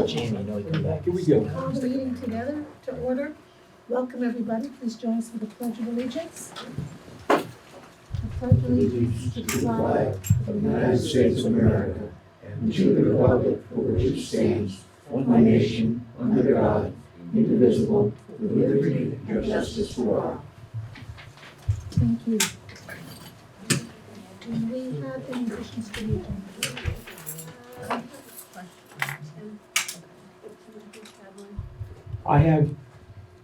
Jamie, no, he come back. Here we go. Call the meeting together to order. Welcome, everybody. Please join us for the Pledge of Allegiance. I pledge allegiance to the flag of the United States of America and to the republic for which it stands, one nation, under God, indivisible, with liberty and justice for all. Thank you. Do we have any additions to the agenda? I have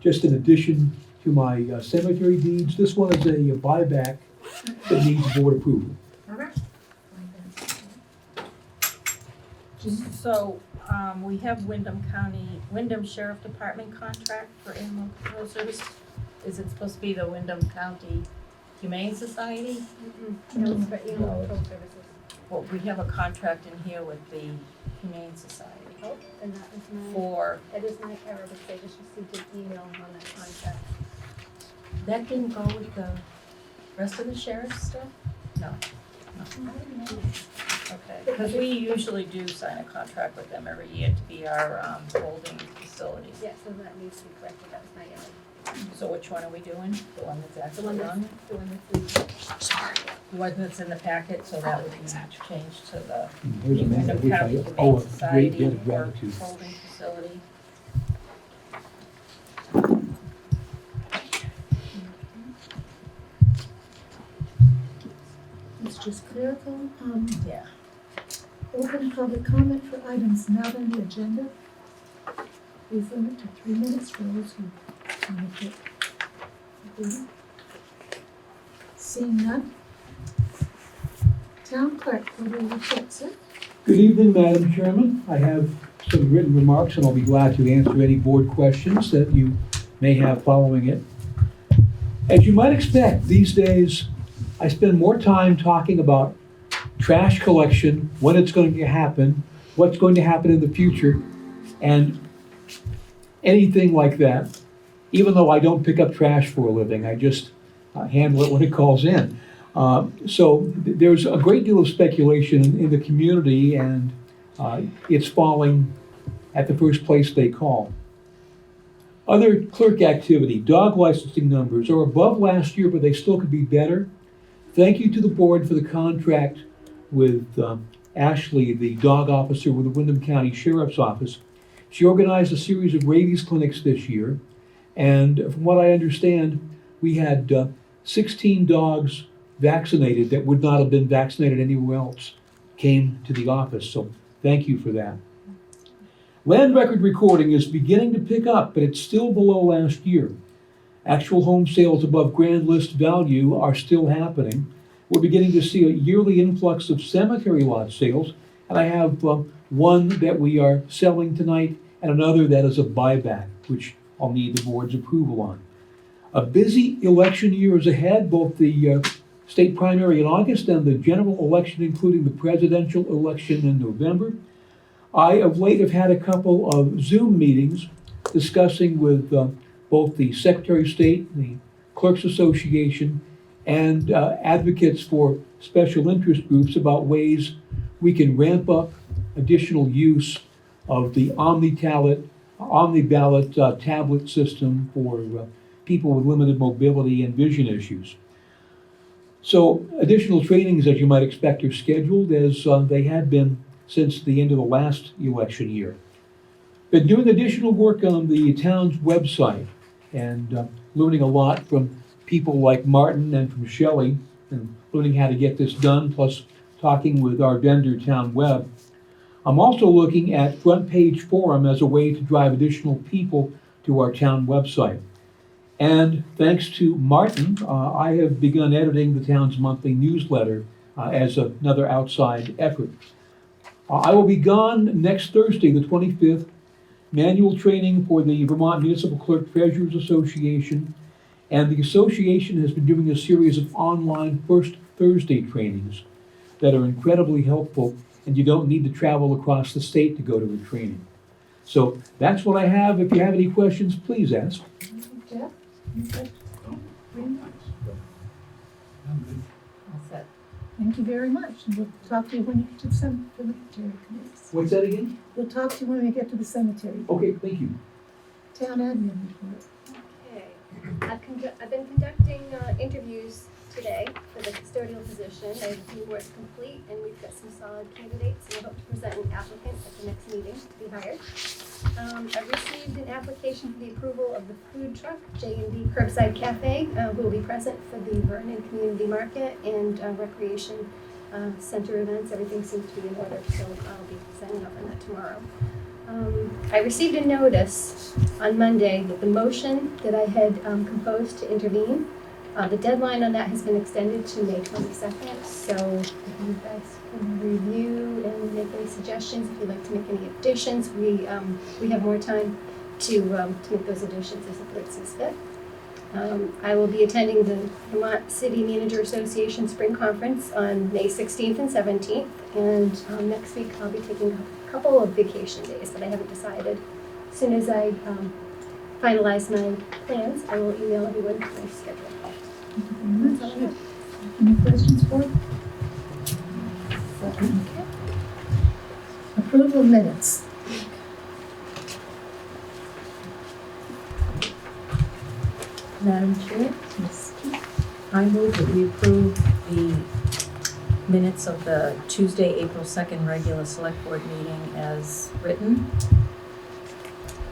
just an addition to my cemetery deeds. This one is a buyback that needs board approval. All right. So, we have Windham Sheriff Department contract for animal control service. Is it supposed to be the Windham County Humane Society? No, it's for animal control services. Well, we have a contract in here with the Humane Society Oh, and that is my error, because I just received an email on that contract. that didn't go with the rest of the sheriff's stuff? No. Okay, because we usually do sign a contract with them every year to be our holding facility. Yeah, so that needs to be corrected, that was my error. So which one are we doing? The one that's The actually one on? that's, the one that's, The one that's in the packet, so that would be changed to the Here's a man that we County I owe Humane a great Society debt of for gratitude. holding facility. It's just clerical. Yeah. Open public comment for items not on the agenda. Please limit to 3 minutes for those who want to take. Seeing none. Town clerk, what do you report, sir? Good evening, Madam Chairman. I have some written remarks, and I'll be glad to answer any board questions that you may have following it. As you might expect, these days, I spend more time talking about trash collection, when it's going to happen, what's going to happen in the future, and anything like that. Even though I don't pick up trash for a living, I just handle it when it calls in. So there's a great deal of speculation in the community, and it's falling at the first place they call. Other clerk activity, dog licensing numbers are above last year, but they still could be better. Thank you to the board for the contract with Ashley, the dog officer with the Windham County Sheriff's Office. She organized a series of rabies clinics this year, and from what I understand, we had 16 dogs vaccinated that would not have been vaccinated anywhere else came to the office, so thank you for that. Land record recording is beginning to pick up, but it's still below last year. Actual home sales above grand list value are still happening. We're beginning to see a yearly influx of cemetery lot sales, and I have one that we are selling tonight and another that is a buyback, which I'll need the board's approval on. A busy election year is ahead, both the state primary in August and the general election, including the presidential election in November. I, of late, have had a couple of Zoom meetings discussing with both the Secretary of State, the Clerks Association, and advocates for special interest groups about ways we can ramp up additional use of the omni-ballot tablet system for people with limited mobility and vision issues. So additional trainings, as you might expect, are scheduled, as they had been since the end of the last election year. Been doing additional work on the town's website and learning a lot from people like Martin and from Shelley, and learning how to get this done, plus talking with our vendor, Town Web. I'm also looking at front page forum as a way to drive additional people to our town website. And thanks to Martin, I have begun editing the town's monthly newsletter as another outside effort. I will be gone next Thursday, the 25th, manual training for the Vermont Municipal Clerk Treasurers Association, and the association has been doing a series of online First Thursday trainings that are incredibly helpful, and you don't need to travel across the state to go to a training. So that's what I have. If you have any questions, please ask. Jeff? All set. Thank you very much, and we'll talk to you when you get to the cemetery committees. What's that again? We'll talk to you when we get to the cemetery. Okay, thank you. Town admin report. Okay, I've been conducting interviews today for the custodial position. I have a few more to complete, and we've got some solid candidates, and I hope to present an applicant at the next meeting to be hired. I've received an application for the approval of the food truck, J&D Curbside Cafe, who will be present for the Vernon Community Market and Recreation Center events. Everything seems to be in order, so I'll be signing up on that tomorrow. I received a notice on Monday that the motion that I had composed to intervene, the deadline on that has been extended to May 22nd, so if you guys can review and make any suggestions, if you'd like to make any additions, we have more time to make those additions as the board sees fit. I will be attending the Vermont City Manager Association Spring Conference on May 16th and 17th, and next week I'll be taking a couple of vacation days, but I haven't decided. As soon as I finalize my plans, I will email everyone my schedule. Thank you very much. Any questions for it? Okay. Approval of minutes. Madam Chair, Yes. I move that we approve the minutes of the Tuesday, April 2nd regular select board meeting as written.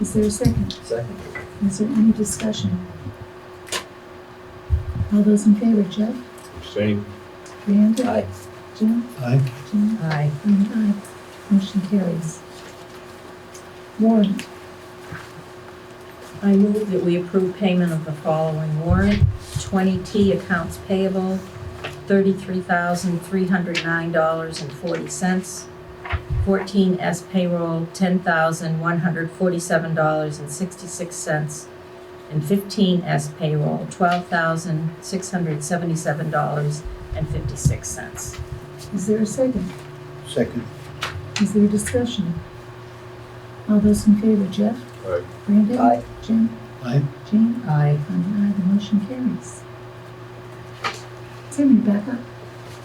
Is there a second? Second. Is there any discussion? All those in favor, Jeff? Abstain. Randy? Aye. Jim? Aye. Jim? Aye. And aye. Motion carries. Warrant. I move that we approve payment of the following warrant. 20T accounts payable, $33,309.40. 14S payroll, $10,147.66. And 15S payroll, $12,677.56. Is there a second? Second. Is there a discussion? All those in favor, Jeff? Aye. Randy? Aye. Jim? Aye. Jean? Aye. And aye, the motion carries. Tim, you back up?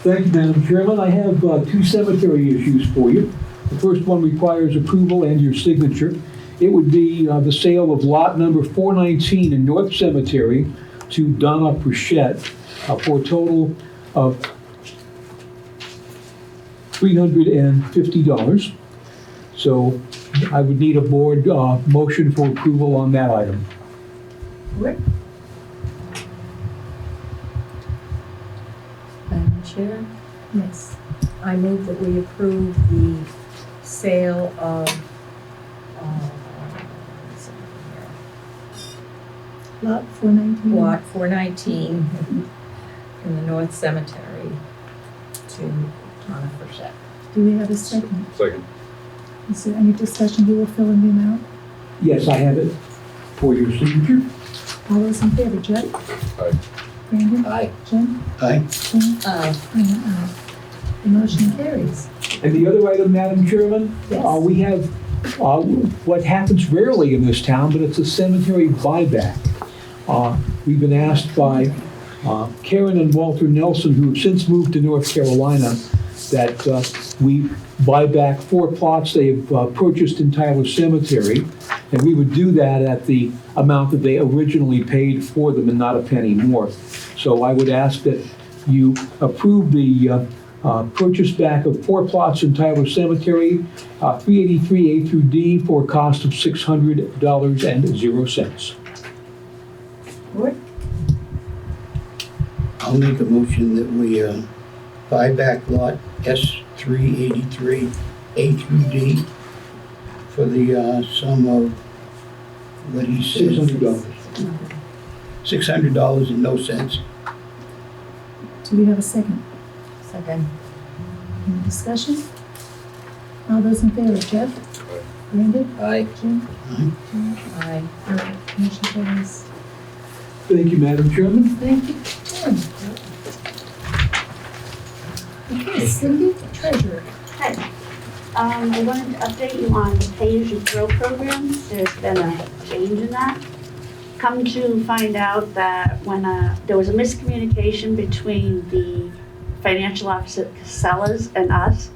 Thank you, Madam Chairman. I have two cemetery issues for you. The first one requires approval and your signature. It would be the sale of lot number 419 in North Cemetery to Donna Pritchett for a total of $350. So I would need a board motion for approval on that item. Rick? Madam Chair, Yes. I move that we approve the sale of, what's it here? Lot 419? Lot 419 in the North Cemetery to Donna Pritchett. Do we have a second? Second. Is there any discussion? You will fill in the amount? Yes, I have it for your signature. All those in favor, Jeff? Aye. Brandon? Aye. Jim? Aye. Jim? Aye. And aye. The motion carries. And the other item, Madam Chairman, Yes. we have what happens rarely in this town, but it's a cemetery buyback. We've been asked by Karen and Walter Nelson, who have since moved to North Carolina, that we buy back 4 plots they have purchased in Tyler Cemetery, and we would do that at the amount that they originally paid for them and not a penny more. So I would ask that you approve the purchase back of 4 plots in Tyler Cemetery, 383 A through D, for a cost of $600.00. Rick? I'll make a motion that we buy back lot S383 A through D for the sum of, what he said? $600. $600 and no cents. Do we have a second? Second. Any discussion? All those in favor, Jeff? Aye. Randy? Aye. Jim? Aye. Aye. Motion carries. Thank you, Madam Chairman. Thank you, Tim. Okay, Cindy, treasurer. Hi. I wanted to update you on the pay-as-you-throw programs. There's been a change in that. Come to find out that when there was a miscommunication between the financial officer Casellas and us.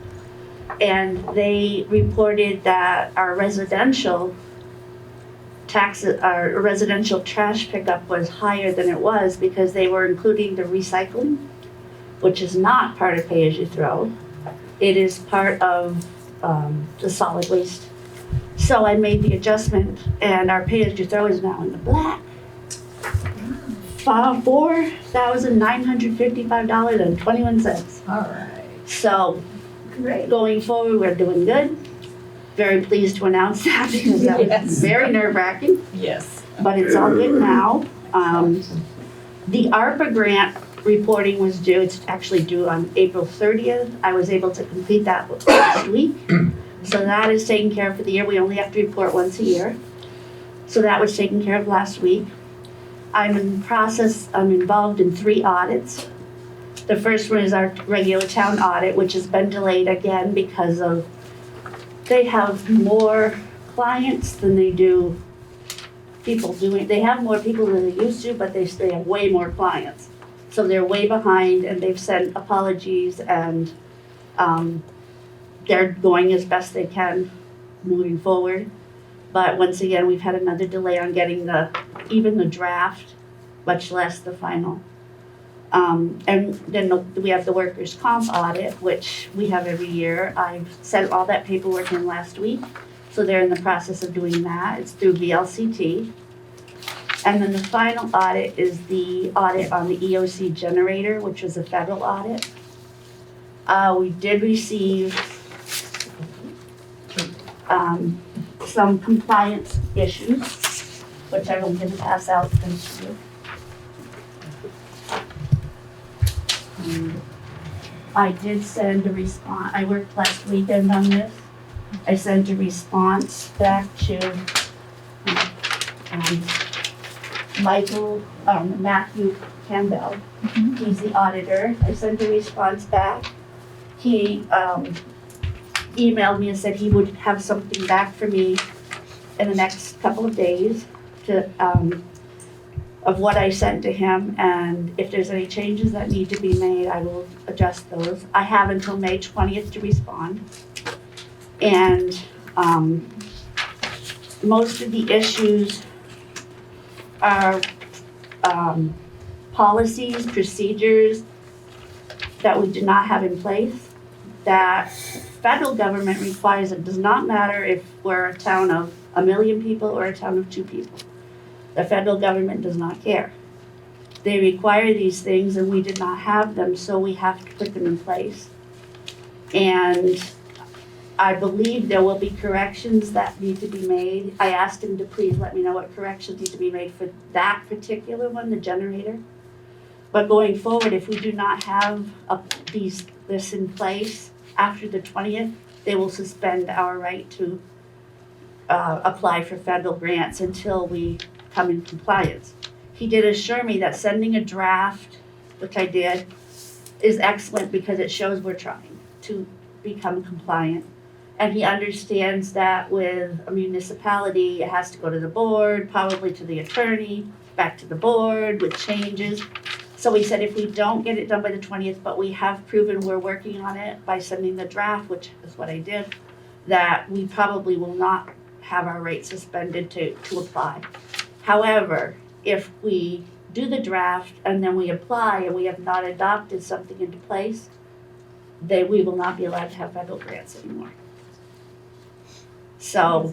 And they reported that our residential trash pickup was higher than it was because they were including the recycling, which is not part of pay-as-you-throw. It is part of the solid waste. So I made the adjustment, and our pay-as-you-throw is now in the black. $4,955.21. All right. So Great. going forward, we're doing good. Very pleased to announce that because that was Yes. very nerve-wracking, Yes. but it's all good now. The ARPA grant reporting was due, it's actually due on April 30th. I was able to complete that last week. So that is taken care of for the year. We only have to report once a year. So that was taken care of last week. I'm involved in 3 audits. The first one is our regular town audit, which has been delayed again because they have more clients than they do people doing. They have more people than they used to, but they have way more clients. So they're way behind, and they've sent apologies, and they're going as best they can moving forward. But once again, we've had another delay on getting even the draft, much less the final. And then we have the workers' comp audit, which we have every year. I've sent all that paperwork in last week, so they're in the process of doing that. It's through VLCT. And then the final audit is the audit on the EOC generator, which was a federal audit. We did receive some compliance issues, which I'm going to pass out to you. I did send a response. I worked last weekend on this. I sent a response back to Matthew Campbell. He's the auditor. I sent a response back. He emailed me and said he would have something back for me in the next couple of days of what I sent to him, and if there's any changes that need to be made, I will adjust those. I have until May 20th to respond. And most of the issues are policies, procedures that we do not have in place, that federal government requires. It does not matter if we're a town of 1 million people or a town of 2 people. The federal government does not care. They require these things and we did not have them, so we have to put them in place. And I believe there will be corrections that need to be made. I asked him to please let me know what corrections need to be made for that particular one, the generator. But going forward, if we do not have this in place after the 20th, they will suspend our right to apply for federal grants until we come in compliance. He did assure me that sending a draft, which I did, is excellent because it shows we're trying to become compliant. And he understands that with a municipality, it has to go to the board, probably to the attorney, back to the board with changes. So he said if we don't get it done by the 20th, but we have proven we're working on it by sending the draft, which is what I did, that we probably will not have our rate suspended to apply. However, if we do the draft and then we apply and we have not adopted something into place, we will not be allowed to have federal grants anymore. So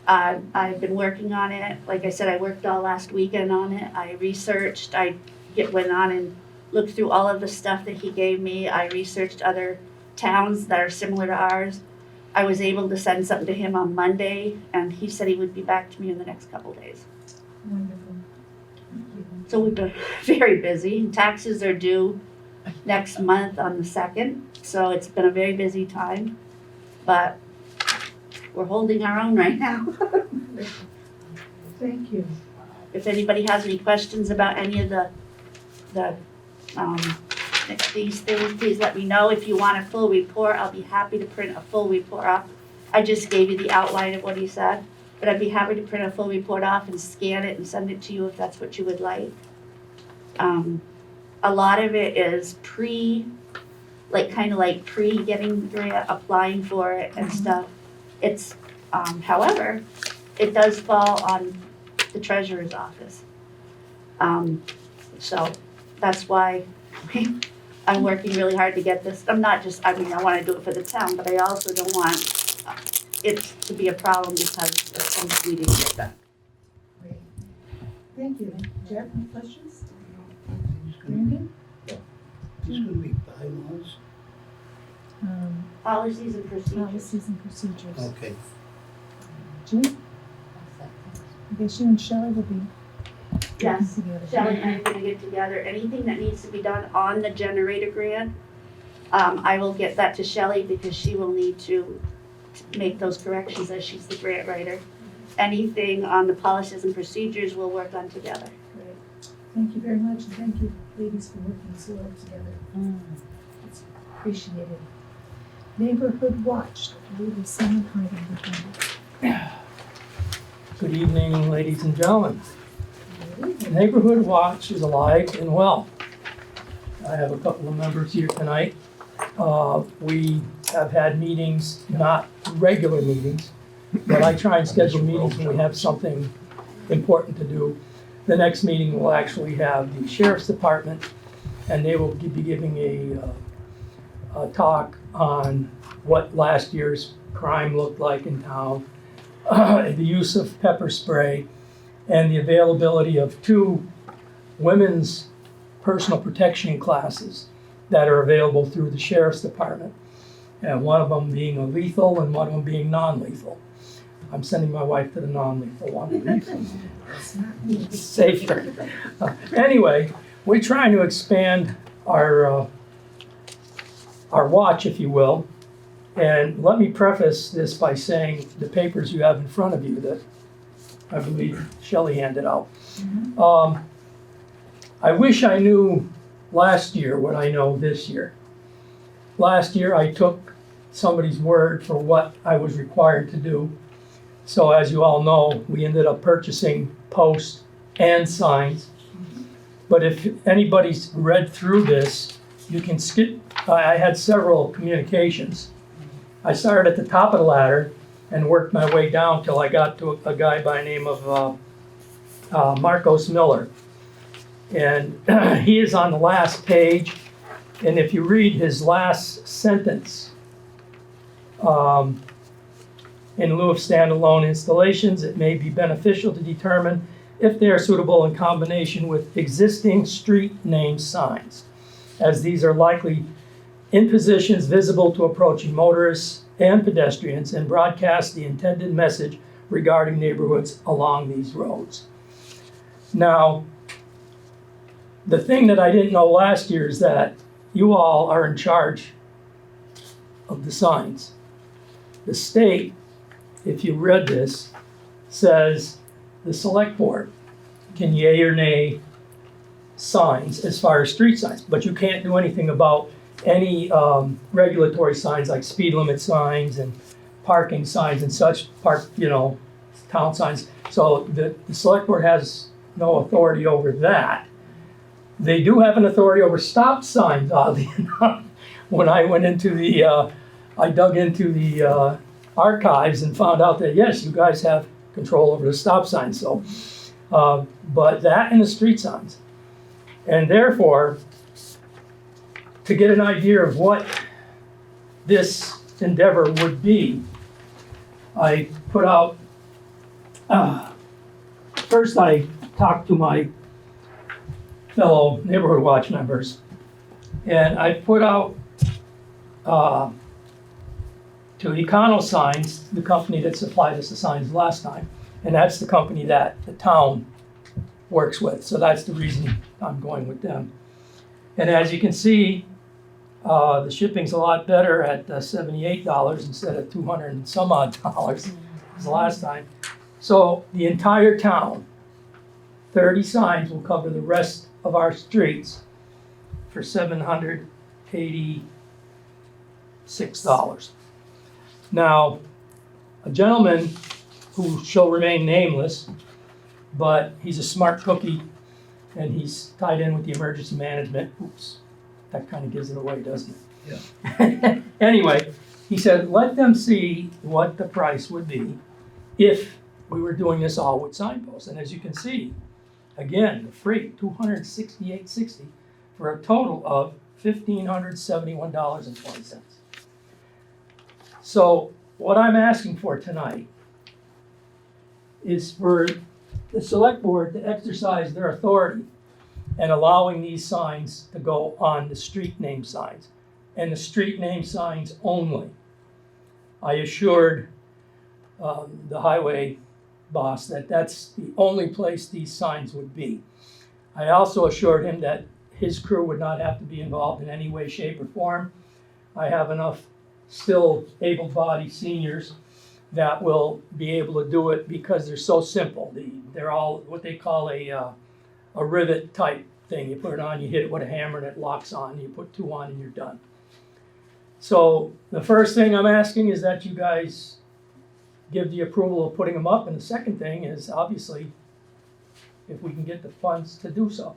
I've been working on it. Like I said, I worked all last weekend on it. I researched, went on and looked through all of the stuff that he gave me. I researched other towns that are similar to ours. I was able to send something to him on Monday, and he said he would be back to me in the next couple of days. Wonderful. So we've been very busy. Taxes are due next month on the 2nd, so it's been a very busy time. But we're holding our own right now. Thank you. If anybody has any questions about any of these things, please let me know. If you want a full report, I'll be happy to print a full report up. I just gave you the outline of what he said, but I'd be happy to print a full report off and scan it and send it to you if that's what you would like. A lot of it is kind of like getting the grant, applying for it and stuff. It's, however, it does fall on the treasurer's office. So that's why I'm working really hard to get this. I want to do it for the town, but I also don't want it to be a problem because of some we didn't get done. Great. Thank you. Jeff, any questions? Brandon? These gonna be bylaws? Policies and procedures. Policies and procedures. Okay. Jim? I guess you and Shelley will be working Yes. together. Shelley and I are gonna get together, anything that needs to be done on the generator grant, I will get that to Shelley because she will need to make those corrections as she's the grant writer. Anything on the policies and procedures we'll work on together. Great. Thank you very much, and thank you, ladies, for working so well together. It's appreciated. Neighborhood Watch, I believe is someone hiding behind Good evening, ladies and gentlemen. it. Neighborhood Watch is alive and well. I have a couple of members here tonight. We have had meetings, not regular meetings, but I try and schedule meetings when we have something important to do. The next meeting will actually have the sheriff's department, and they will be giving a talk on what last year's crime looked like in town, the use of pepper spray, and the availability of 2 women's personal protection classes that are available through the sheriff's department. And one of them being a lethal and one of them being non-lethal. I'm sending my wife to the non-lethal one. It's safer. Anyway, we're trying to expand our watch, if you will. And let me preface this by saying the papers you have in front of you that I believe Shelley handed out. I wish I knew last year what I know this year. Last year I took somebody's word for what I was required to do. So as you all know, we ended up purchasing posts and signs. But if anybody's read through this, you can skip, I had several communications. I started at the top of the ladder and worked my way down till I got to a guy by the name of Marcos Miller. And he is on the last page, and if you read his last sentence, in lieu of standalone installations, it may be beneficial to determine if they are suitable in combination with existing street name signs, as these are likely in positions visible to approaching motorists and pedestrians and broadcast the intended message regarding neighborhoods along these roads. Now, the thing that I didn't know last year is that you all are in charge of the signs. The state, if you read this, says the Selectboard can yea or nay signs as far as street signs, but you can't do anything about any regulatory signs like speed limit signs and parking signs and such, town signs. So the Selectboard has no authority over that. They do have an authority over stop signs, oddly enough. When I went into I dug into the archives and found out that yes, you guys have control over the stop signs. So, but that and the street signs. And therefore, to get an idea of what this endeavor would be, I put out, first I talked to my fellow Neighborhood Watch members, and I put out to Econo Signs, the company that supplied us the signs last time, and that's the company that the town works with, so that's the reason I'm going with them. And as you can see, the shipping's a lot better at $78 instead of $200 and some odd dollars as the last time. So the entire town, 30 signs will cover the rest of our streets for $786. Now, a gentleman who shall remain nameless, but he's a smart cookie, and he's tied in with the emergency management. Oops, that kind of gives it away, doesn't it? Yeah. Anyway, he said, let them see what the price would be if we were doing this all with signposts. And as you can see, again, the free, $268.60 for a total of $1,571.20. So what I'm asking for tonight is for the select board to exercise their authority and allowing these signs to go on the street name signs, and the street name signs only. I assured the highway boss that that's the only place these signs would be. I also assured him that his crew would not have to be involved in any way, shape, or form. I have enough still able-bodied seniors that will be able to do it because they're so simple. They're all what they call a rivet type thing. You put it on, you hit it with a hammer, and it locks on. You put 2 on, and you're done. So the first thing I'm asking is that you guys give the approval of putting them up, and the second thing is obviously if we can get the funds to do so.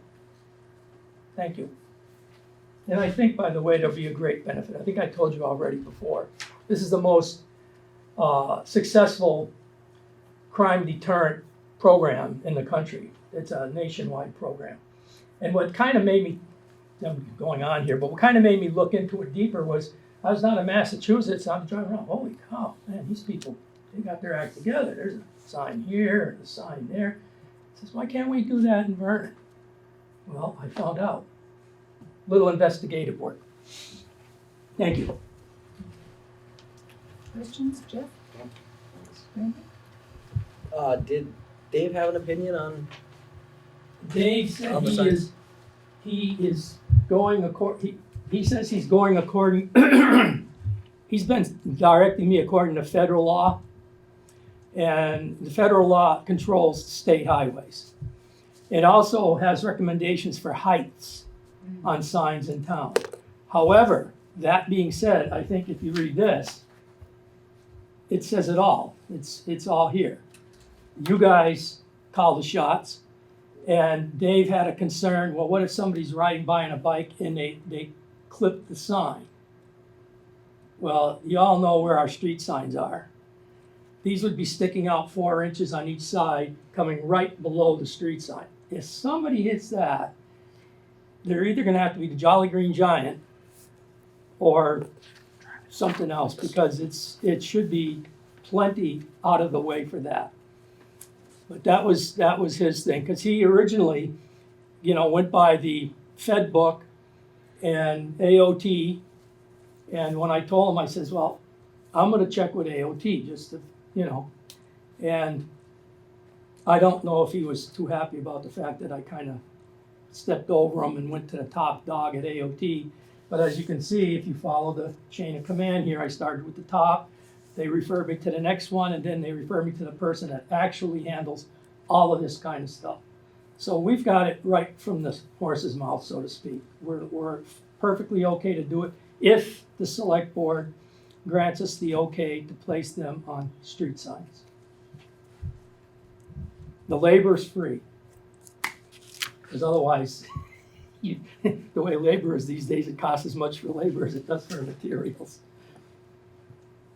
Thank you. And I think, by the way, there'll be a great benefit. I think I told you already before. This is the most successful crime deterrent program in the country. It's a nationwide program. And what kind of made me, I'm going on here, but what kind of made me look into it deeper was I was down in Massachusetts, I'm driving around, holy cow, man, these people, they got their act together. There's a sign here, and a sign there. He says, why can't we do that in Vernon? Well, I found out. Little investigative work. Thank you. Questions, Jeff? Randy? Did Dave have an opinion on? Dave said On the he is going he says he's going according, he's been directing me according to federal law. And the federal law controls state highways. It also has recommendations for heights on signs in town. However, that being said, I think if you read this, it says it all. It's all here. You guys call the shots. And Dave had a concern, well, what if somebody's riding by on a bike and they clip the sign? Well, you all know where our street signs are. These would be sticking out 4 inches on each side, coming right below the street sign. If somebody hits that, they're either gonna have to be the Jolly Green Giant or something else, because it should be plenty out of the way for that. But that was his thing, because he originally, went by the Fed book and AOT, and when I told him, I says, well, I'm gonna check with AOT just to, and I don't know if he was too happy about the fact that I kind of stepped over him and went to the top dog at AOT. But as you can see, if you follow the chain of command here, I started with the top, they refer me to the next one, and then they refer me to the person that actually handles all of this kind of stuff. So we've got it right from the horse's mouth, so to speak. We're perfectly okay to do it if the select board grants us the okay to place them on street signs. The labor's free, because otherwise, the way labor is these days, it costs as much for labor as it does for materials.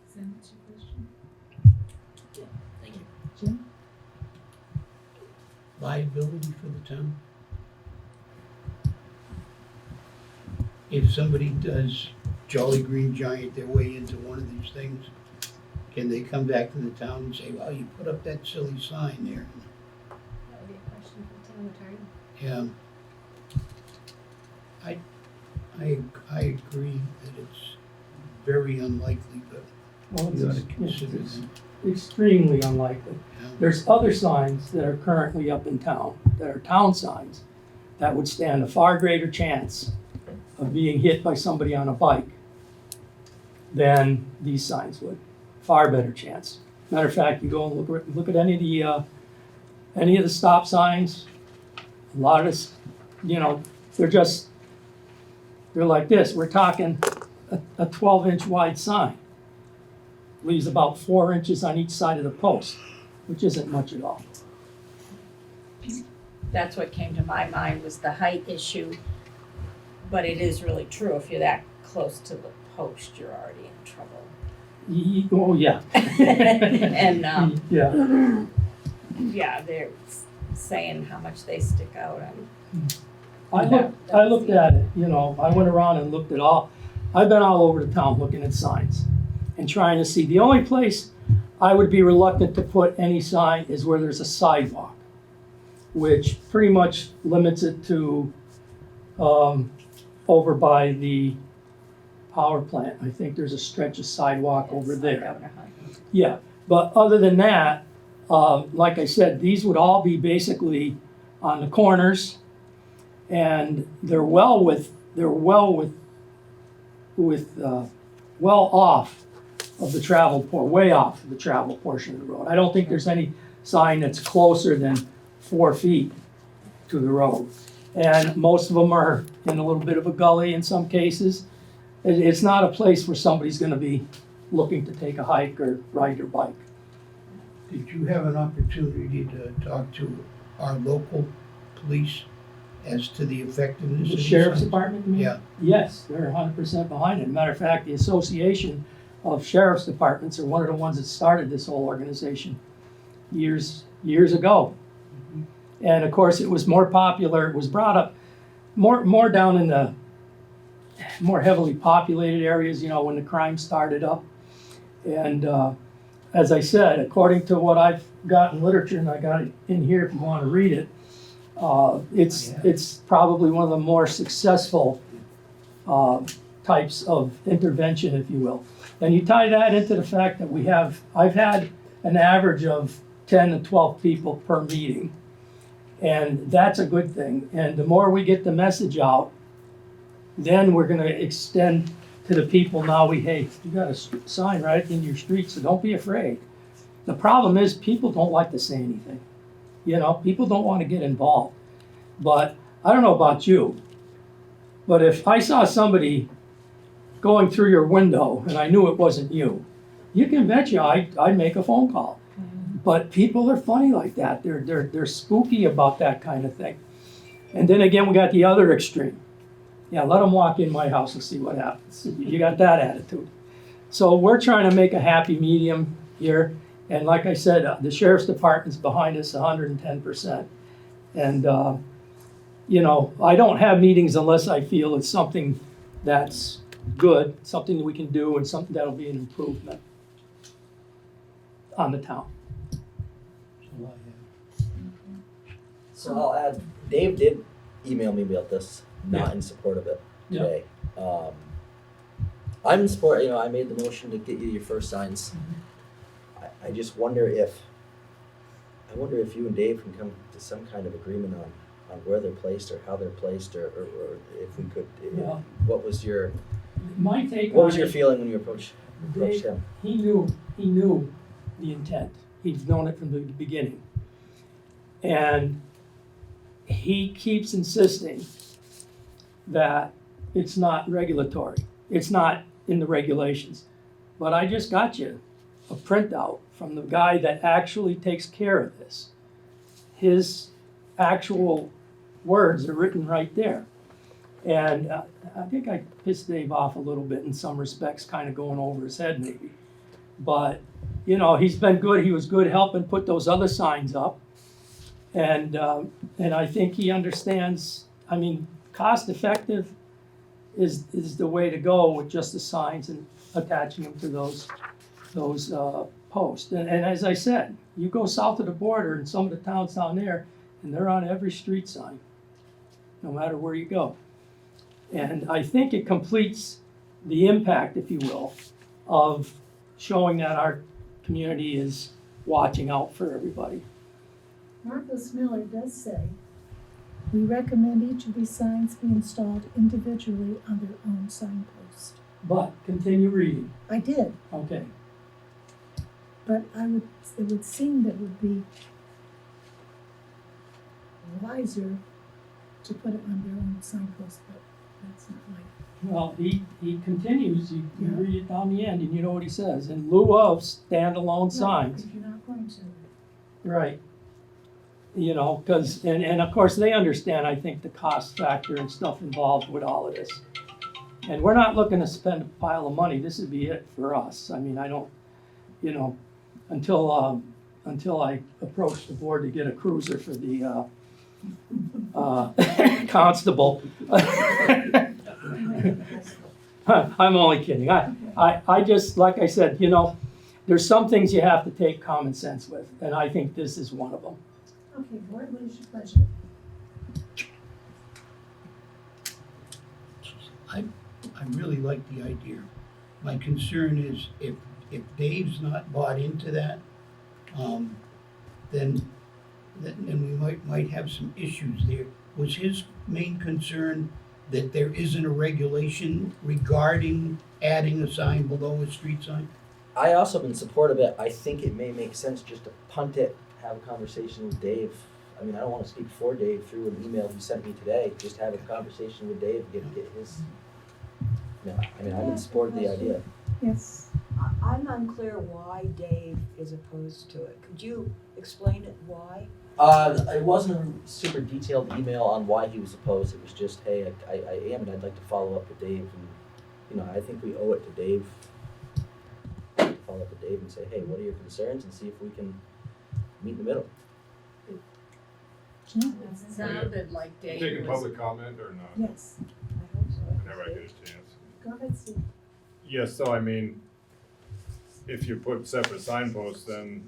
Does that answer your question? Thank you. Jim? Liability for the town? If somebody does Jolly Green Giant their way into one of these things, can they come back to the town and say, well, you put up that silly sign there? That would be a question for the town attorney. Yeah. I agree that it's very unlikely, but Well, you ought to it's consider them. extremely unlikely. Yeah. There's other signs that are currently up in town, that are town signs, that would stand a far greater chance of being hit by somebody on a bike than these signs would. Far better chance. Matter of fact, you go and look at any of the stop signs. A lot of this, they're like this. We're talking a 12-inch wide sign. Leaves about 4 inches on each side of the post, which isn't much at all. that's what came to my mind was the height issue. But it is really true, if you're that close to the post, you're already in trouble. Oh, yeah. And, Yeah. yeah, they're saying how much they stick out and. I looked at it, you know, I went around and looked at I've been all over the town looking at signs and trying to see. The only place I would be reluctant to put any sign is where there's a sidewalk, which pretty much limits it to, over by the power plant. I think there's a stretch of sidewalk over there. Yeah, but other than that, like I said, these would all be basically on the corners, and they're well off of the way off of the travel portion of the road. I don't think there's any sign that's closer than 4 feet to the road. And most of them are in a little bit of a gully in some cases. It's not a place where somebody's gonna be looking to take a hike or ride their bike. Did you have an opportunity to talk to our local police as to the effectiveness The of these sheriff's signs? department, you mean? Yeah. Yes, they're 100% behind it. Matter of fact, the Association of Sheriff's Departments are one of the ones that started this whole organization years ago. And of course, it was more popular, it was brought up more down in the more heavily populated areas, you know, when the crime started up. And as I said, according to what I've got in literature, and I got it in here if you want to read it, it's probably one of the more successful types of intervention, if you will. And you tie that into the fact that I've had an average of 10 to 12 people per meeting. And that's a good thing. And the more we get the message out, then we're gonna extend to the people now you got a sign right in your street, so don't be afraid. The problem is people don't like to say anything. You know, people don't want to get involved. But I don't know about you, but if I saw somebody going through your window and I knew it wasn't you, you can bet you I'd make a phone call. But people are funny like that. They're spooky about that kind of thing. And then again, we got the other extreme. Yeah, let them walk in my house and see what happens. You got that attitude. So we're trying to make a happy medium here. And like I said, the sheriff's department's behind us 110%. And, you know, I don't have meetings unless I feel it's something that's good, something that we can do, and something that'll be an improvement on the town. So I'll add, Dave did email me about this, not in support of it Yeah. today. I'm in support, you know, I made the motion to get you your first signs. I just wonder if you and Dave can come to some kind of agreement on where they're placed or how they're placed, or if we could, Yeah. what was your My take feeling when you approached Dave, him? he knew the intent. He's known it from the beginning. And he keeps insisting that it's not regulatory. It's not in the regulations. But I just got you a printout from the guy that actually takes care of this. His actual words are written right there. And I think I pissed Dave off a little bit in some respects, kind of going over his head maybe. But, you know, he's been good. He was good helping put those other signs up. And I think he understands, I mean, cost effective is the way to go with just the signs and attaching them to those posts. And as I said, you go south of the border in some of the towns down there, and they're on every street sign, no matter where you go. And I think it completes the impact, if you will, of showing that our community is watching out for everybody. Marcus Miller does say, we recommend each of these signs be installed individually on their own signpost. But continue reading. I did, Okay. but it would seem that it would be wiser to put it on their own signpost, but that's not like. Well, he continues, you Yeah. read it down the end, and you know what he says, in lieu of standalone signs. If you're not going to. Right. you know, because, and of course, they understand, I think, the cost factor and stuff involved with all of this. And we're not looking to spend a pile of money, this would be it for us. I mean, I don't, you know, until I approach the board to get a cruiser for the constable. I'm only kidding. I just, like I said, you know, there's some things you have to take common sense with, and I think this is one of them. Okay, board, what is your pleasure? I really like the idea. My concern is if Dave's not bought into that, then we might have some issues there. Was his main concern that there isn't a regulation regarding adding a sign below a street sign? I also am in support of it. I think it may make sense just to punt it, have a conversation with Dave. I mean, I don't want to speak for Dave through an email he sent me today. Just have a conversation with Dave, get his. No, I mean, I'm in support of the idea. Yes. I'm unclear why Dave is opposed to it. Could you explain it why? It wasn't a super detailed email on why he was opposed. It was just, hey, I am, and I'd like to follow up with Dave. And, you know, I think we owe it to Dave. Follow up with Dave and say, hey, what are your concerns, and see if we can meet in the middle. It sounded like Dave Taking was. public comment or not? Yes. I hope so. Whenever I get a chance. Go ahead, Steve. Yes, so I mean, if you put separate signposts, then,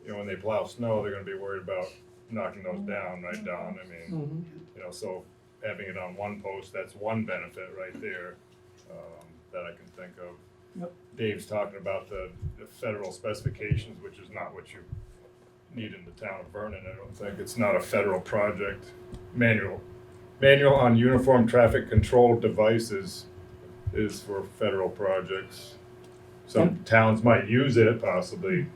you know, when they plow snow, they're gonna be worried about knocking those down, right, Don? I mean, you know, so having it on one post, that's one benefit right there, that I can think of. Yep. Dave's talking about the federal specifications, which is not what you need in the town of Vernon, I don't think. It's not a federal project. Manual on uniform traffic control devices is for federal projects. Some towns might use it possibly,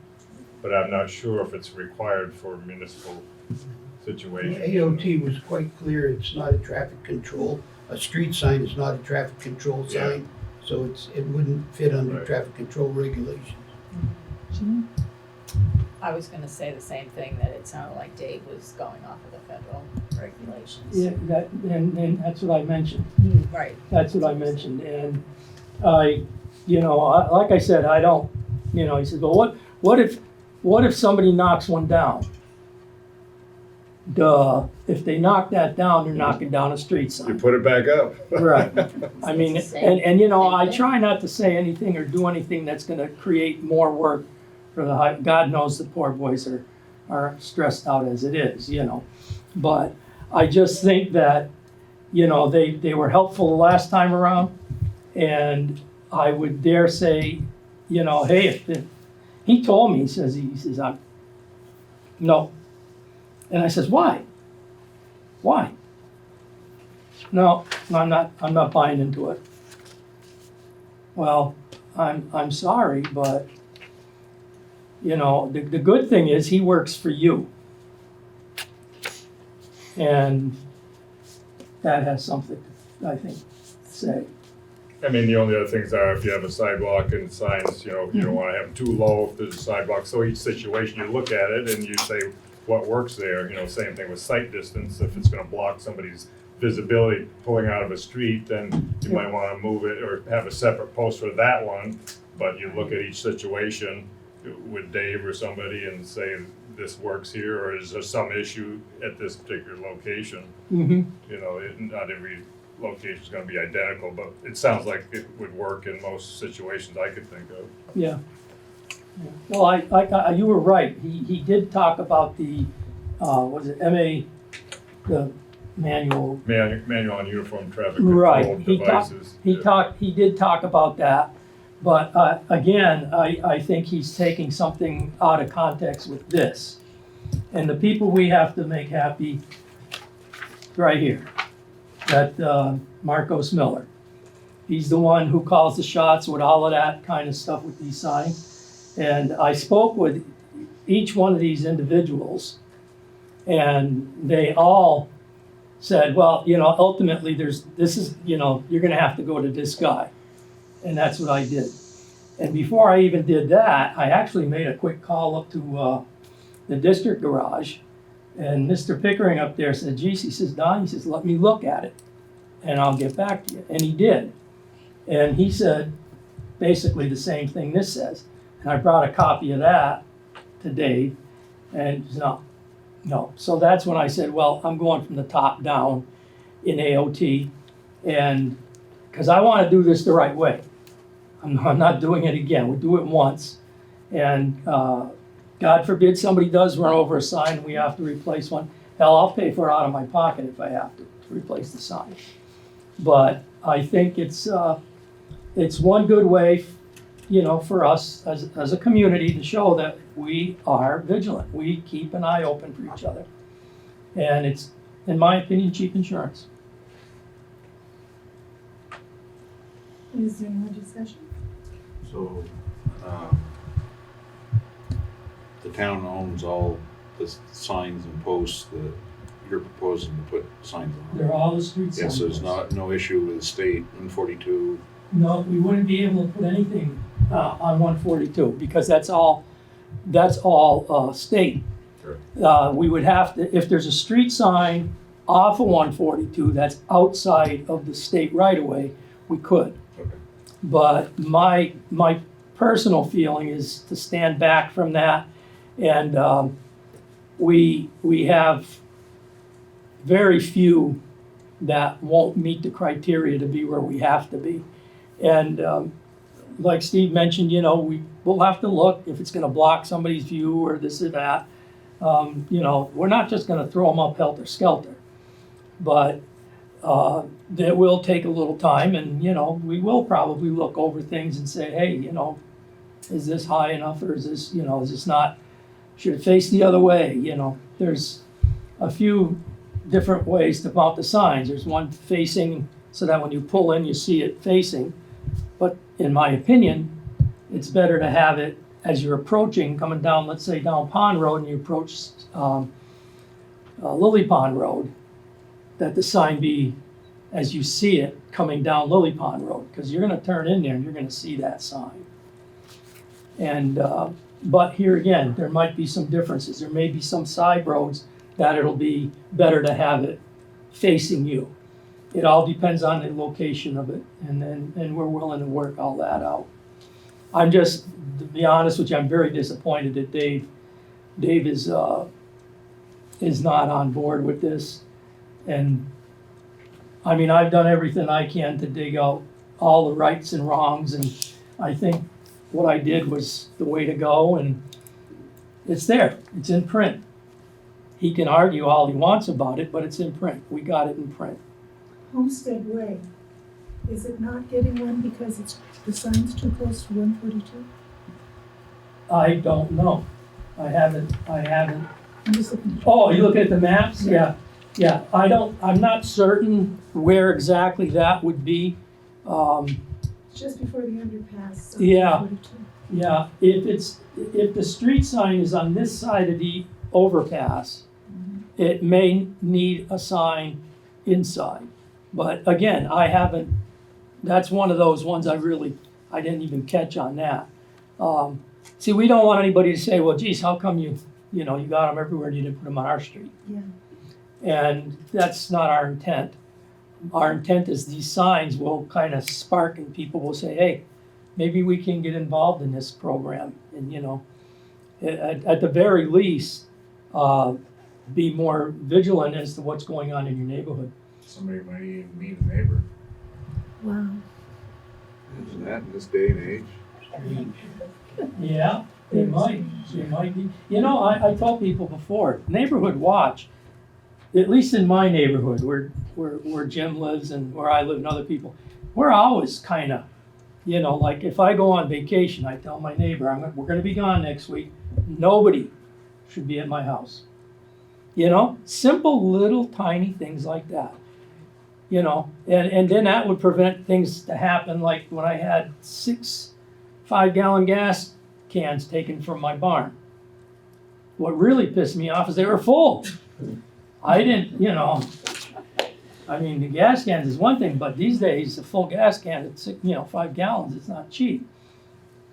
but I'm not sure if it's required for municipal situations. AOT was quite clear, it's not a traffic control, a street sign is not a traffic control Yeah. sign, so it wouldn't fit under Right. traffic control regulations. Jean? I was gonna say the same thing, that it sounded like Dave was going off of the federal regulations. Yeah, and that's what I mentioned. Right. That's what I mentioned, and like I said, I don't, you know, he said, well, what if somebody knocks one down? Duh, if they knock that down, they're knocking down a street You sign. put it back up. Right. I mean, It's the same- and you know, same I thing. try not to say anything or do anything that's gonna create more work for God knows the poor boys are stressed out as it is, you know. But I just think that, you know, they were helpful the last time around, and I would dare say, you know, hey, if he told me, he says, I'm, no. And I says, why? Why? No, I'm not buying into it. Well, I'm sorry, but, you know, the good thing is he works for you. And that has something, I think, to say. I mean, the only other things are if you have a sidewalk and signs, you know, you don't wanna have them too low if there's a sidewalk. So each situation, you look at it and you say, what works there? You know, same thing with sight distance. If it's gonna block somebody's visibility pulling out of a street, then you might wanna move it or have a separate post for that one. But you look at each situation with Dave or somebody and say, this works here, or is there some issue at this particular location? Mm-hmm. You know, not every location is gonna be identical, but it sounds like it would work in most situations I could think of. Yeah. Yeah. Well, you were right. He did talk about the, was it the manual. Manual on uniform traffic control Right. devices. He did talk about that. But again, I think he's taking something out of context with this. And the people we have to make happy, right here, that Marcos Miller. He's the one who calls the shots with all of that kind of stuff with these signs. And I spoke with each one of these individuals, and they all said, well, you know, ultimately you're gonna have to go to this guy. And that's what I did. And before I even did that, I actually made a quick call up to the district garage And Mr. Pickering up there said, geez, he says, Don, he says, let me look at it and I'll get back to you. And he did. And he said basically the same thing this says. And I brought a copy of that to Dave, and he said, no. So that's when I said, well, I'm going from the top down in AOT, and because I want to do this the right way. I'm not doing it again. We do it once, and God forbid somebody does run over a sign and we have to replace one. Hell, I'll pay for it out of my pocket if I have to replace the sign. But I think it's one good way, you know, for us as a community to show that we are vigilant. We keep an eye open for each other. And it's, in my opinion, cheap insurance. Is there any more discussion? So, the town owns all the signs and posts that you're proposing to put signs on? They're all the street signs. Yeah, so there's no issue with the state 142? No, we wouldn't be able to put anything on 142 because that's all state. Sure. We would have to, if there's a street sign off of 142 that's outside of the state right of way, we could. Okay. But my personal feeling is to stand back from that, and we have very few that won't meet the criteria to be where we have to be. And like Steve mentioned, you know, we'll have to look if it's gonna block somebody's view or this or that. You know, we're not just gonna throw them up helter-skelter. But that will take a little time, and, you know, we will probably look over things and say, hey, you know, is this high enough, or is this, you know, is this not, should it face the other way? You know, there's a few different ways to mount the signs. There's one facing so that when you pull in, you see it facing. But in my opinion, it's better to have it as you're approaching, coming down, let's say down Pond Road, and you approach Lily Pond Road, that the sign be as you see it coming down Lily Pond Road, because you're gonna turn in there and you're gonna see that sign. And, but here again, there might be some differences. There may be some side roads that it'll be better to have it facing you. It all depends on the location of it, and we're willing to work all that out. I'm just, to be honest with you, I'm very disappointed that Dave is not on board with this. And I mean, I've done everything I can to dig out all the rights and wrongs, and I think what I did was the way to go, and it's there, it's in print. He can argue all he wants about it, but it's in print. We got it in print. Homestead Way, is it not getting one because the sign's too close to 142? I don't know. I haven't. I'm just looking. Oh, you looking at the maps? Yeah. I'm not certain where exactly that would be. Just before the underpass. Yeah. 142. Yeah, if the street sign is on this side of the overpass, it may need a sign inside. But again, that's one of those ones I didn't even catch on that. See, we don't want anybody to say, well, geez, how come you got them everywhere and you didn't put them on our street? Yeah. And that's not our intent. Our intent is these signs will kind of spark, and people will say, hey, maybe we can get involved in this program. And, you know, at the very least, be more vigilant as to what's going on in your neighborhood. Somebody might even meet a neighbor. Wow. Isn't that in this day and age? Yeah, they might be. You know, I told people before, neighborhood watch, at least in my neighborhood where Jim lives and where I live and other people, we're always kind of, you know, like if I go on vacation, I tell my neighbor, we're gonna be gone next week. Nobody should be at my house. You know, simple little tiny things like that. You know, and then that would prevent things to happen like when I had 6 5-gallon gas cans taken from my barn. What really pissed me off is they were full. I didn't, you know, I mean, the gas cans is one thing, but these days, a full gas can at 5 gallons, it's not cheap.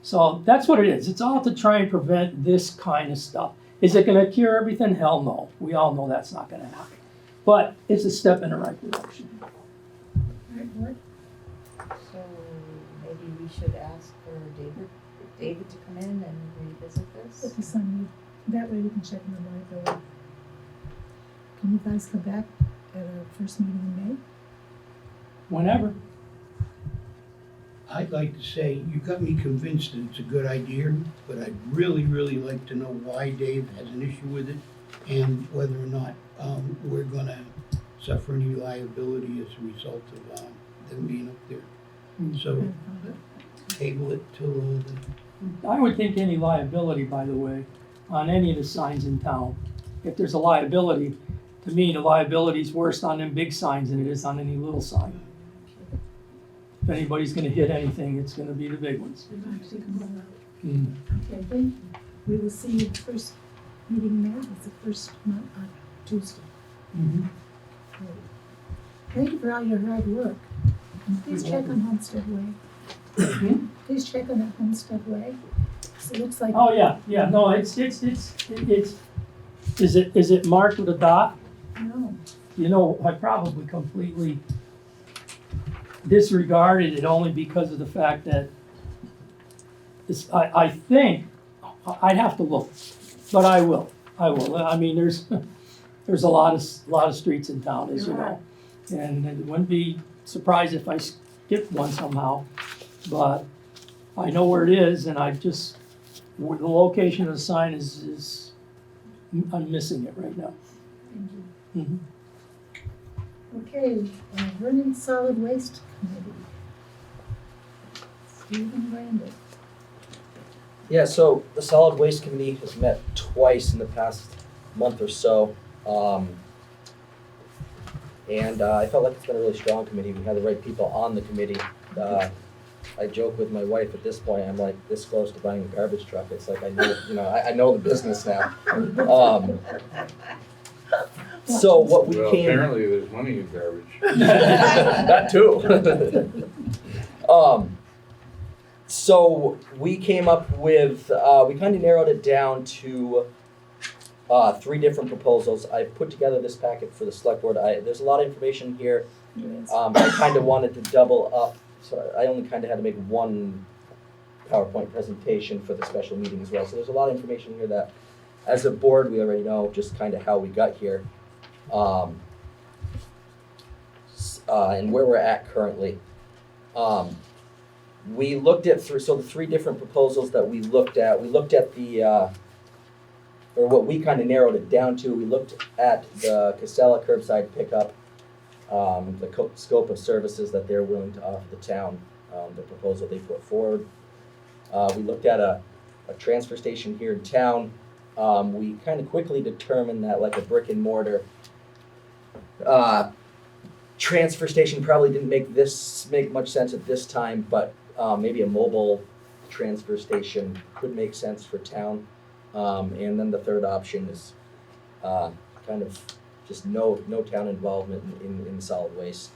So that's what it is. It's all to try and prevent this kind of stuff. Is it gonna cure everything? Hell no. We all know that's not gonna happen. But it's a step in the right direction. All right, board? So maybe we should ask for David to come in and revisit this? Put this on you, that way we can check on the liability. Can you guys come back at our first meeting in May? Whenever. I'd like to say, you got me convinced that it's a good idea, but I'd really, really like to know why Dave has an issue with it and whether or not we're gonna suffer any liability as a result of them being up there. So table it till the I would think any liability, by the way, on any of the signs in town, if there's a liability, to me, the liability's worse on them big signs than it is on any little sign. If anybody's gonna hit anything, it's gonna be the big ones. Actually come all out. Mm. Okay, thank you. We will see you the first meeting in May, it's the first month on Tuesday. Mhm. Great. Thank you for all your hard work. And please check on Homestead Way. Please check on that Homestead Way. So it looks like. Oh, yeah, no, it's, is it marked with a dot? No, You know, I probably completely disregarded it only because of the fact that this, I think, I'd have to look, but I will. I mean, there's a lot of streets in town, as you know. And I wouldn't be surprised if I skipped one somehow, but I know where it is and where the location of the sign is, I'm missing it right now. thank you. Mhm. Okay, Vernon Solid Waste Committee. Stephen Brandon. Yeah, so the Solid Waste Committee has met twice in the past month or so. And I felt like it's been a really strong committee. We had the right people on the committee. I joke with my wife at this point, I'm like this close to buying a garbage truck. It's like I know the business now. So what we Well, came. apparently there's plenty of garbage. That too. So we came up with, we kind of narrowed it down to 3 different proposals. I put together this packet for the select board. There's a lot of information here. I kind of wanted to double up, so I only kind of had to make one PowerPoint presentation for the special meeting as well. So there's a lot of information here that, as a board, we already know just kind of how we got here. And where we're at currently. We looked at the 3 different proposals that we looked at the, or what we kind of narrowed it down to, we looked at the Casella curbside pickup, the scope of services that they're willing to offer the town, the proposal they put forward. We looked at a transfer station here in town. We kind of quickly determined that like a brick and mortar transfer station probably didn't make much sense at this time, but maybe a mobile transfer station could make sense for town. And then the third option is kind of just no town involvement in solid waste.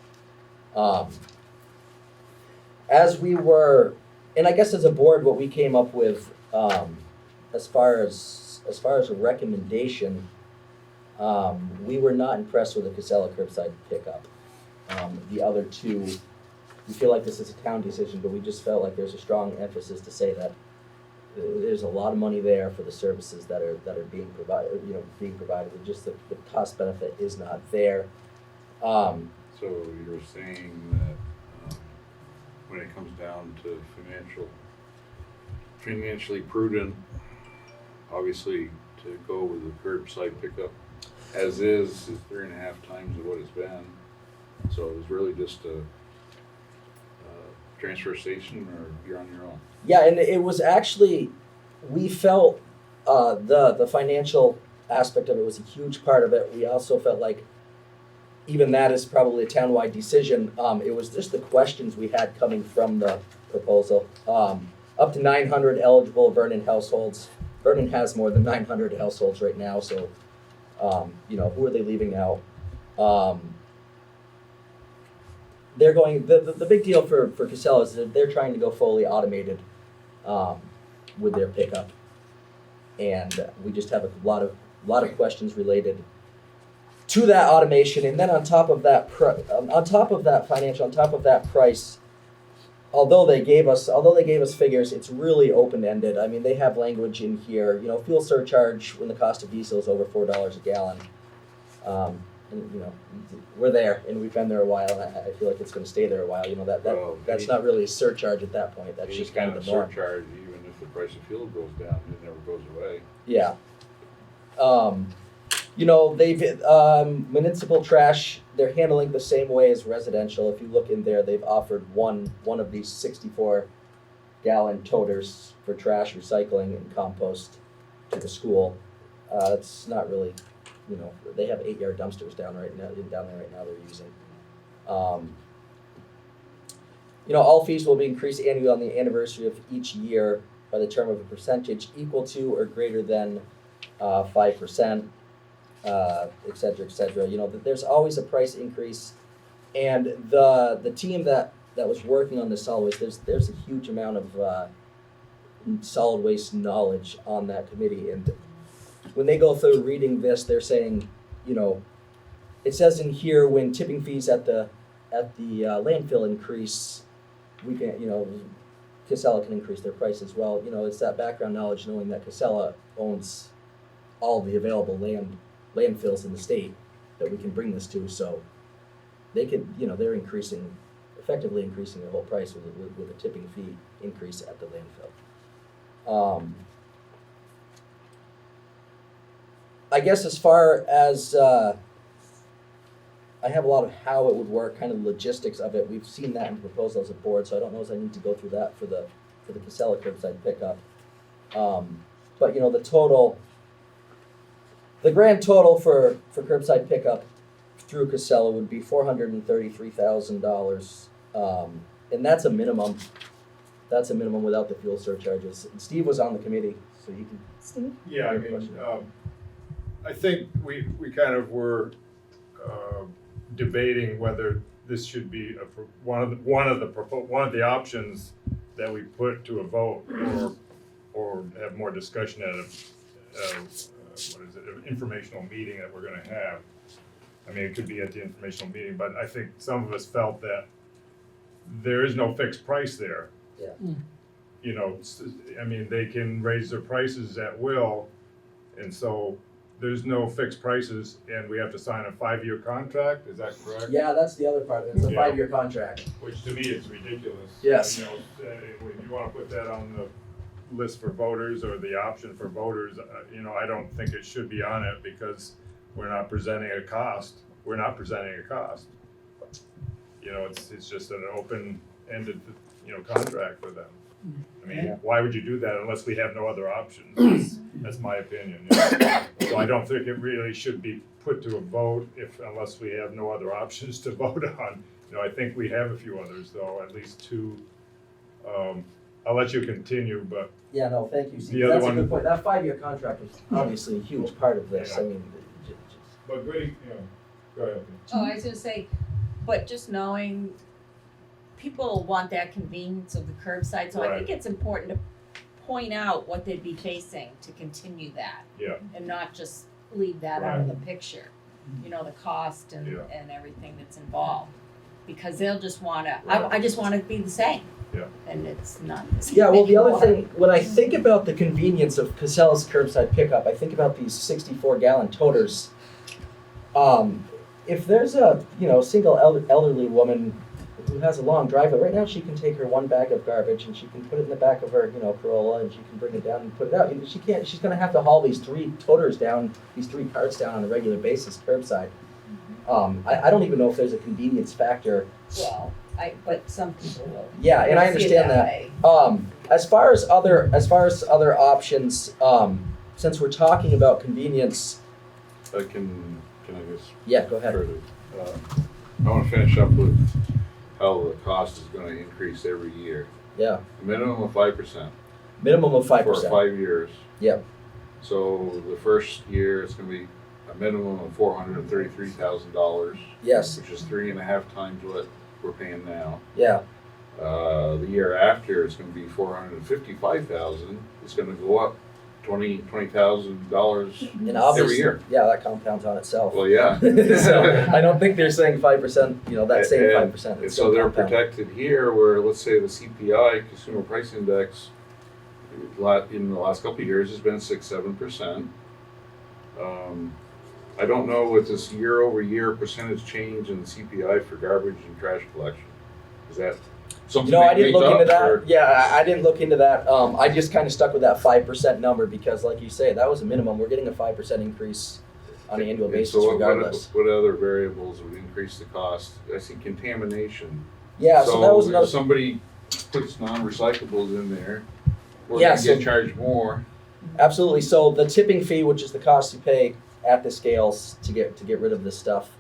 As we were, and I guess as a board, what we came up with as far as a recommendation, we were not impressed with the Casella curbside pickup. The other 2, we feel like this is a town decision, but we just felt like there's a strong emphasis to say that there's a lot of money there for the services that are being provided. But just the cost benefit is not there. So you're saying that when it comes down to financially prudent, obviously to go with the curbside pickup as is 3.5 times of what it's been. So it was really just a transfer station, or you're on your own? Yeah, and it was actually, we felt the financial aspect of it was a huge part of it. We also felt like even that is probably a townwide decision. It was just the questions we had coming from the proposal. Up to 900 eligible Vernon households. Vernon has more than 900 households right now, so who are they leaving out? They're going, the big deal for Casella is that they're trying to go fully automated with their pickup. And we just have a lot of questions related to that automation. And then on top of that, on top of that financial, on top of that price, although they gave us figures, it's really open-ended. I mean, they have language in here, fuel surcharge when the cost of diesel is over $4 a gallon. And we're there, and we've been there a while, and I feel like it's going to stay there a while. That's not really a surcharge at that point. That's just kind of the norm. Surcharge, even if the price of fuel goes down, it never goes away. Yeah. They've municipal trash, they're handling the same way as residential. If you look in there, they've offered one of these 64-gallon toters for trash recycling and compost to the school. It's not really, they have 8-yard dumpsters down there right now they're using. All fees will be increased annually on the anniversary of each year by the term of a percentage equal to or greater than 5%. Et cetera, et cetera. There's always a price increase, and the team that was working on this solid waste, there's a huge amount of solid waste knowledge on that committee, and when they go through reading this, they're saying, it says in here when tipping fees at the landfill increase, we can, Casella can increase their price as well. It's that background knowledge knowing that Casella owns all the available landfills in the state that we can bring this to, so they could, they're effectively increasing their whole price with a tipping fee increase at the landfill. I guess as far as I have a lot of how it would work, kind of the logistics of it. We've seen that in the proposal as a board, so I don't know if I need to go through that for the Casella curbside pickup. But the grand total for curbside pickup through Casella would be $433,000, and that's a minimum. That's a minimum without the fuel surcharges. And Steve was on the committee, so you can. Steve? Yeah, I think we kind of were debating whether this should be one of the options that we put to a vote, or have more discussion at an informational meeting that we're going to have. I mean, it could be at the informational meeting, but I think some of us felt that there is no fixed price there. Yeah. I mean, they can raise their prices at will, and so there's no fixed prices, and we have to sign a 5-year contract. Is that correct? Yeah, that's the other part. It's a Yeah. 5-year contract. Which to me is ridiculous. Yes. If you want to put that on the list for voters or the option for voters, I don't think it should be on it because we're not presenting a cost. We're not presenting a cost. It's just an open-ended, contract for them. I mean, why would you do that unless we have no other options? That's my opinion. So I don't think it really should be put to a vote unless we have no other options to vote on. I think we have a few others though, at least 2. I'll let you continue, but Yeah, no, thank you, Steve. The other That's one- a good point. That 5-year contract is obviously a huge part of this. Yeah. I mean, but really, go ahead. Oh, I was gonna say, but just knowing people want that convenience of the curbside, so I think Right. it's important to point out what they'd be facing to continue that. Yeah. And not just leave that out of the picture, the cost and Yeah. everything that's involved. Because they'll just wanna, I just wanna be the same. Yeah. And it's not the same yeah, well, the other anymore. thing, when I think about the convenience of Casella's curbside pickup, I think about these 64-gallon toters. If there's a, single elderly woman who has a long driveway, right now she can take her 1 bag of garbage and she can put it in the back of her, Corolla, and she can bring it down and put it out. She's gonna have to haul these 3 toters down, these 3 carts down on a regular basis curbside. I don't even know if there's a convenience factor. Well, but some people will. Yeah, and I see it understand that. way. As far as other options, since we're talking about convenience, Can I just yeah, go ahead. further? I want to finish up with how the cost is going to increase every year. Yeah, A minimum of 5%. minimum of For 5%. 5 years. Yep. So the first year it's going to be a minimum of $433,000. Yes. Which is 3.5 times what we're paying now. Yeah. The year after it's going to be $455,000. It's going to go up $20,000 And every obviously, year. yeah, that compounds on itself. Well, yeah. So I don't think they're saying 5%, that same 5%. And so they're protected here where, let's say, the CPI, Consumer Price Index, in the last couple of years has been 6-7%. I don't know what this year-over-year percentage change in the CPI for garbage and trash collection. Is that something I they didn't made look into up, that. or- Yeah, I didn't look into that. I just kind of stuck with that 5% number because, like you say, that was a minimum. We're getting a 5% increase on an annual And basis so regardless. what other variables would increase the cost? I see contamination. Yeah, so that was if another. somebody puts non-recyclables in there, we're Yeah, gonna so- get charged more. Absolutely. So the tipping fee, which is the cost you pay at the scales to get rid of this stuff,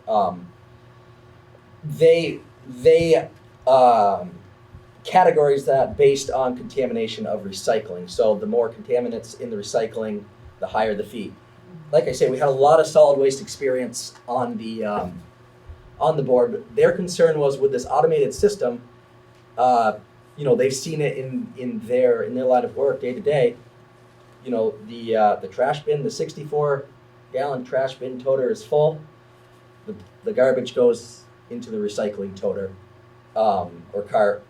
they categorize that based on contamination of recycling. So the more contaminants in the recycling, the higher the fee. Like I say, we had a lot of solid waste experience on the board. But their concern was with this automated system. They've seen it in their line of work day to day. The trash bin, the 64-gallon trash bin toter is full. The garbage goes into the recycling toter or cart,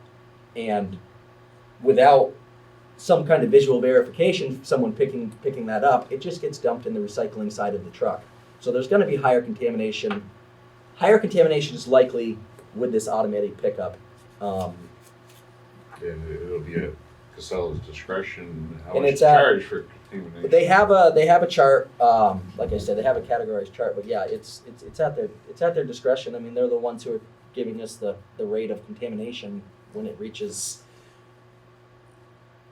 and without some kind of visual verification, someone picking that up, it just gets dumped in the recycling side of the truck. So there's going to be higher contamination. Higher contamination is likely with this automated pickup. And it'll be at Casella's discretion how And much it's to at- charge for contamination. But they have a chart. Like I said, they have a categorized chart. But yeah, it's at their discretion. I mean, they're the ones who are giving us the rate of contamination when it reaches.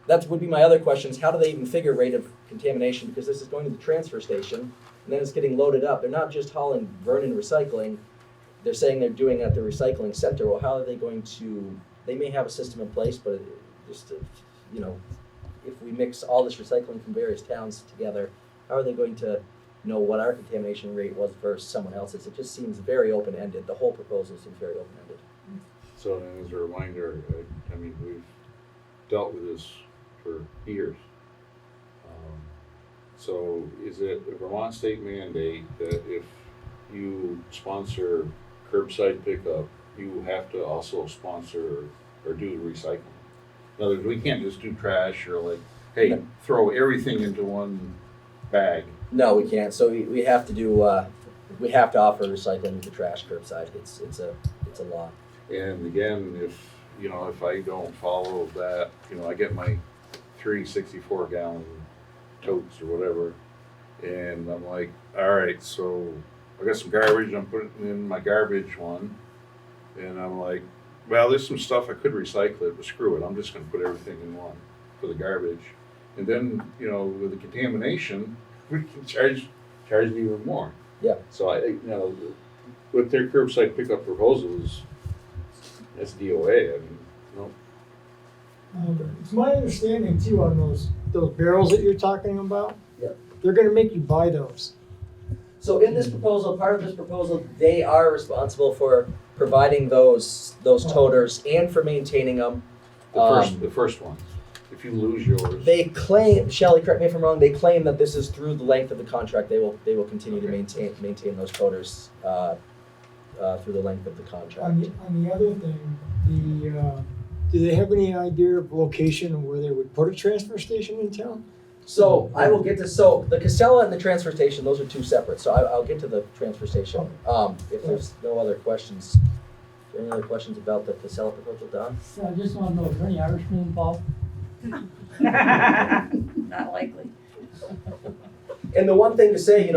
That would be my other questions. How do they even figure rate of contamination? Because this is going to the transfer station, and then it's getting loaded up. They're not just hauling Vernon recycling. They're saying they're doing it at the recycling center. Well, how are they going to? They may have a system in place, but just if we mix all this recycling from various towns together, how are they going to know what our contamination rate was versus someone else's? It just seems very open-ended. The whole proposal seems very open-ended. So as a reminder, I mean, we've dealt with this for years. So is it a Vermont state mandate that if you sponsor curbside pickup, you have to also sponsor or do recycling? In other words, we can't just do trash or like, hey, throw everything into one bag. No, we can't. So we have to do. We have to offer recycling with the trash curbside. It's a law. And again, if I don't follow that, I get my 3 64-gallon totes or whatever, and I'm like, all right, so I got some garbage, I'm putting it in my garbage one, and I'm like, well, there's some stuff I could recycle it, but screw it, I'm just gonna put everything in one for the garbage. And then, with the contamination, we can charge me even more. Yeah. So with their curbside pickup proposals, that's DOA, I mean, no. It's my understanding too on those barrels that you're talking about. Yeah. They're gonna make you buy those. So in this proposal, part of this proposal, they are responsible for providing those toters and for maintaining them. The first ones, if you lose yours. They claim, Shelley, correct me if I'm wrong, they claim that this is through the length of the contract. They will continue to maintain those toters through the length of the contract. On the other thing, do they have any idea of location where they would put a transfer station in town? So I will get to, so the Casella and the transfer station, those are two separate. So I'll get to the transfer station. If there's no other questions, is there any other questions about the Casella proposal, Don? Yeah, I just want to know, is there any Irishmen involved? Not likely. And the one thing to say,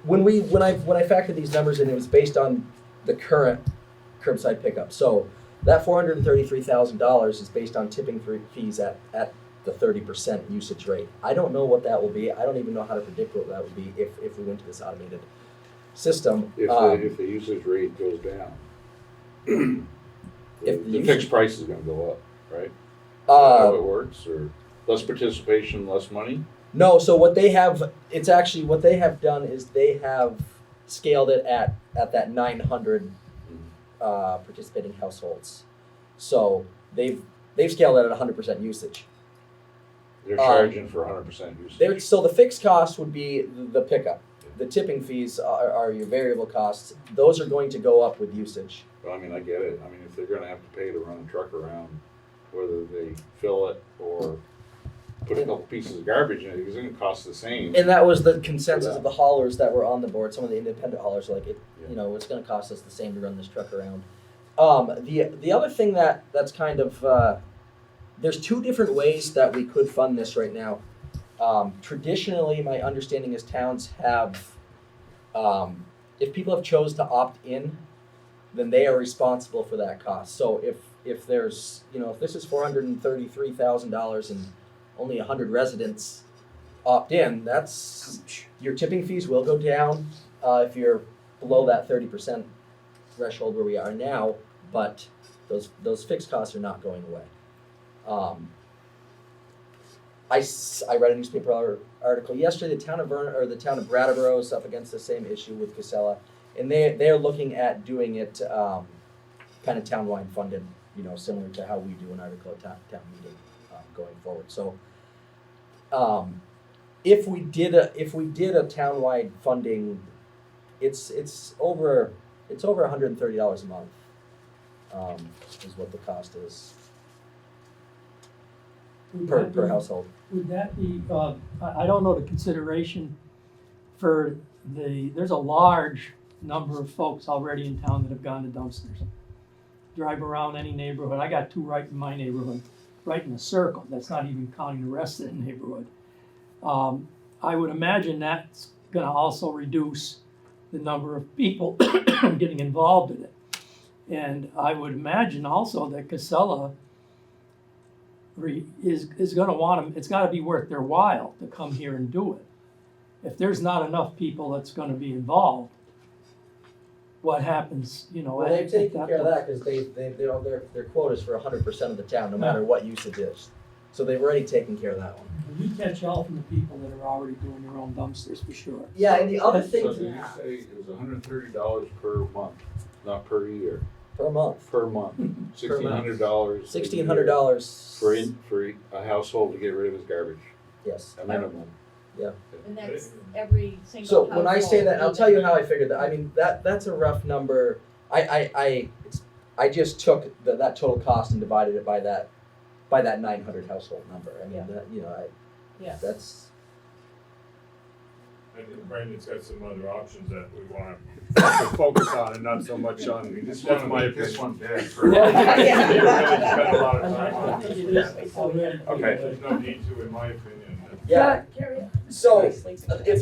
when I factored these numbers in, it was based on the current curbside pickup. So that $433,000 is based on tipping fees at the 30% usage rate. I don't know what that will be. I don't even know how to predict what that would be if we went to this automated system. If the usage rate goes down, the fixed price is gonna go up, right? Is that how it works, or less participation, less money? No, so what they have done is they have scaled it at that 900 participating households. So they've scaled it at 100% usage. They're charging for 100% usage. So the fixed cost would be the pickup. The tipping fees are your variable costs. Those are going to go up with usage. But I mean, I get it. I mean, if they're gonna have to pay to run a truck around, whether they fill it or put a couple pieces of garbage in it, it's gonna cost the same. And that was the consensus of the haulers that were on the board. Some of the independent haulers were like, it's going to cost us the same to run this truck around. The other thing that's kind of there's two different ways that we could fund this right now. Traditionally, my understanding is towns have, if people have chose to opt in, then they are responsible for that cost. So if there's, if this is $433,000 and only 100 residents opt in, that's, your tipping fees will go down if you're below that 30% threshold where we are now, but those fixed costs are not going away. I read a newspaper article yesterday. The town of Vernon, or the town of Brattleboro is up against the same issue with Casella, and they're looking at doing it kind of townwide funded, similar to how we do an article at town meeting going forward. So, if we did a townwide funding, it's over $130 a month, is what the cost is per household. Would that be, I don't know the consideration for there's a large number of folks already in town that have gone to dumpsters. Drive around any neighborhood, I got two right in my neighborhood, right in a circle, that's not even counting the rest of the neighborhood. I would imagine that's gonna also reduce the number of people getting involved in it. And I would imagine also that Casella is gonna want them, it's gotta be worth their while to come here and do it. If there's not enough people that's gonna be involved, what happens, Well, they've taken care of that because their quote is for 100% of the town, no matter what usage is. So they've already taken care of that one. You catch all from the people that are already doing their own dumpsters for sure. Yeah, and the other thing. So did you say it was $130 per month, not per year? Per month. Per month. $1,600. $1,600 for a household to get rid of his garbage. Yes. A minimum. Yeah. And that's every single So household. when I say that, I'll tell you how I figured that. I mean, that's a rough number. I just took that total cost and divided it by that 900 household number. I mean, Yeah. that's. I think Brandon's got some other options that we want to focus on and not so much on, that's my opinion. This one dead. Yeah. You really spend a lot of time on it. Okay. There's no need to, in my opinion. Yeah. So it's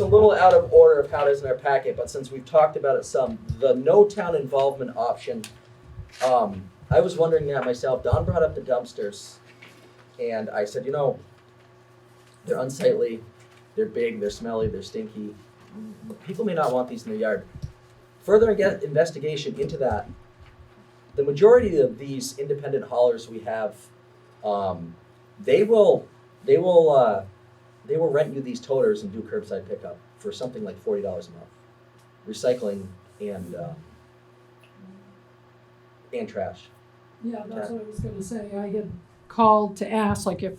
a little out of order of how it is in our packet, but since we've talked about it some, the no town involvement option, I was wondering that myself. Don brought up the dumpsters, and I said, they're unsightly, they're big, they're smelly, they're stinky. People may not want these in their yard. Further investigation into that, the majority of these independent haulers we have, they will rent you these toters and do curbside pickup for something like $40 a month, recycling and trash. Yeah, that's what I was gonna say. I had called to ask, like, if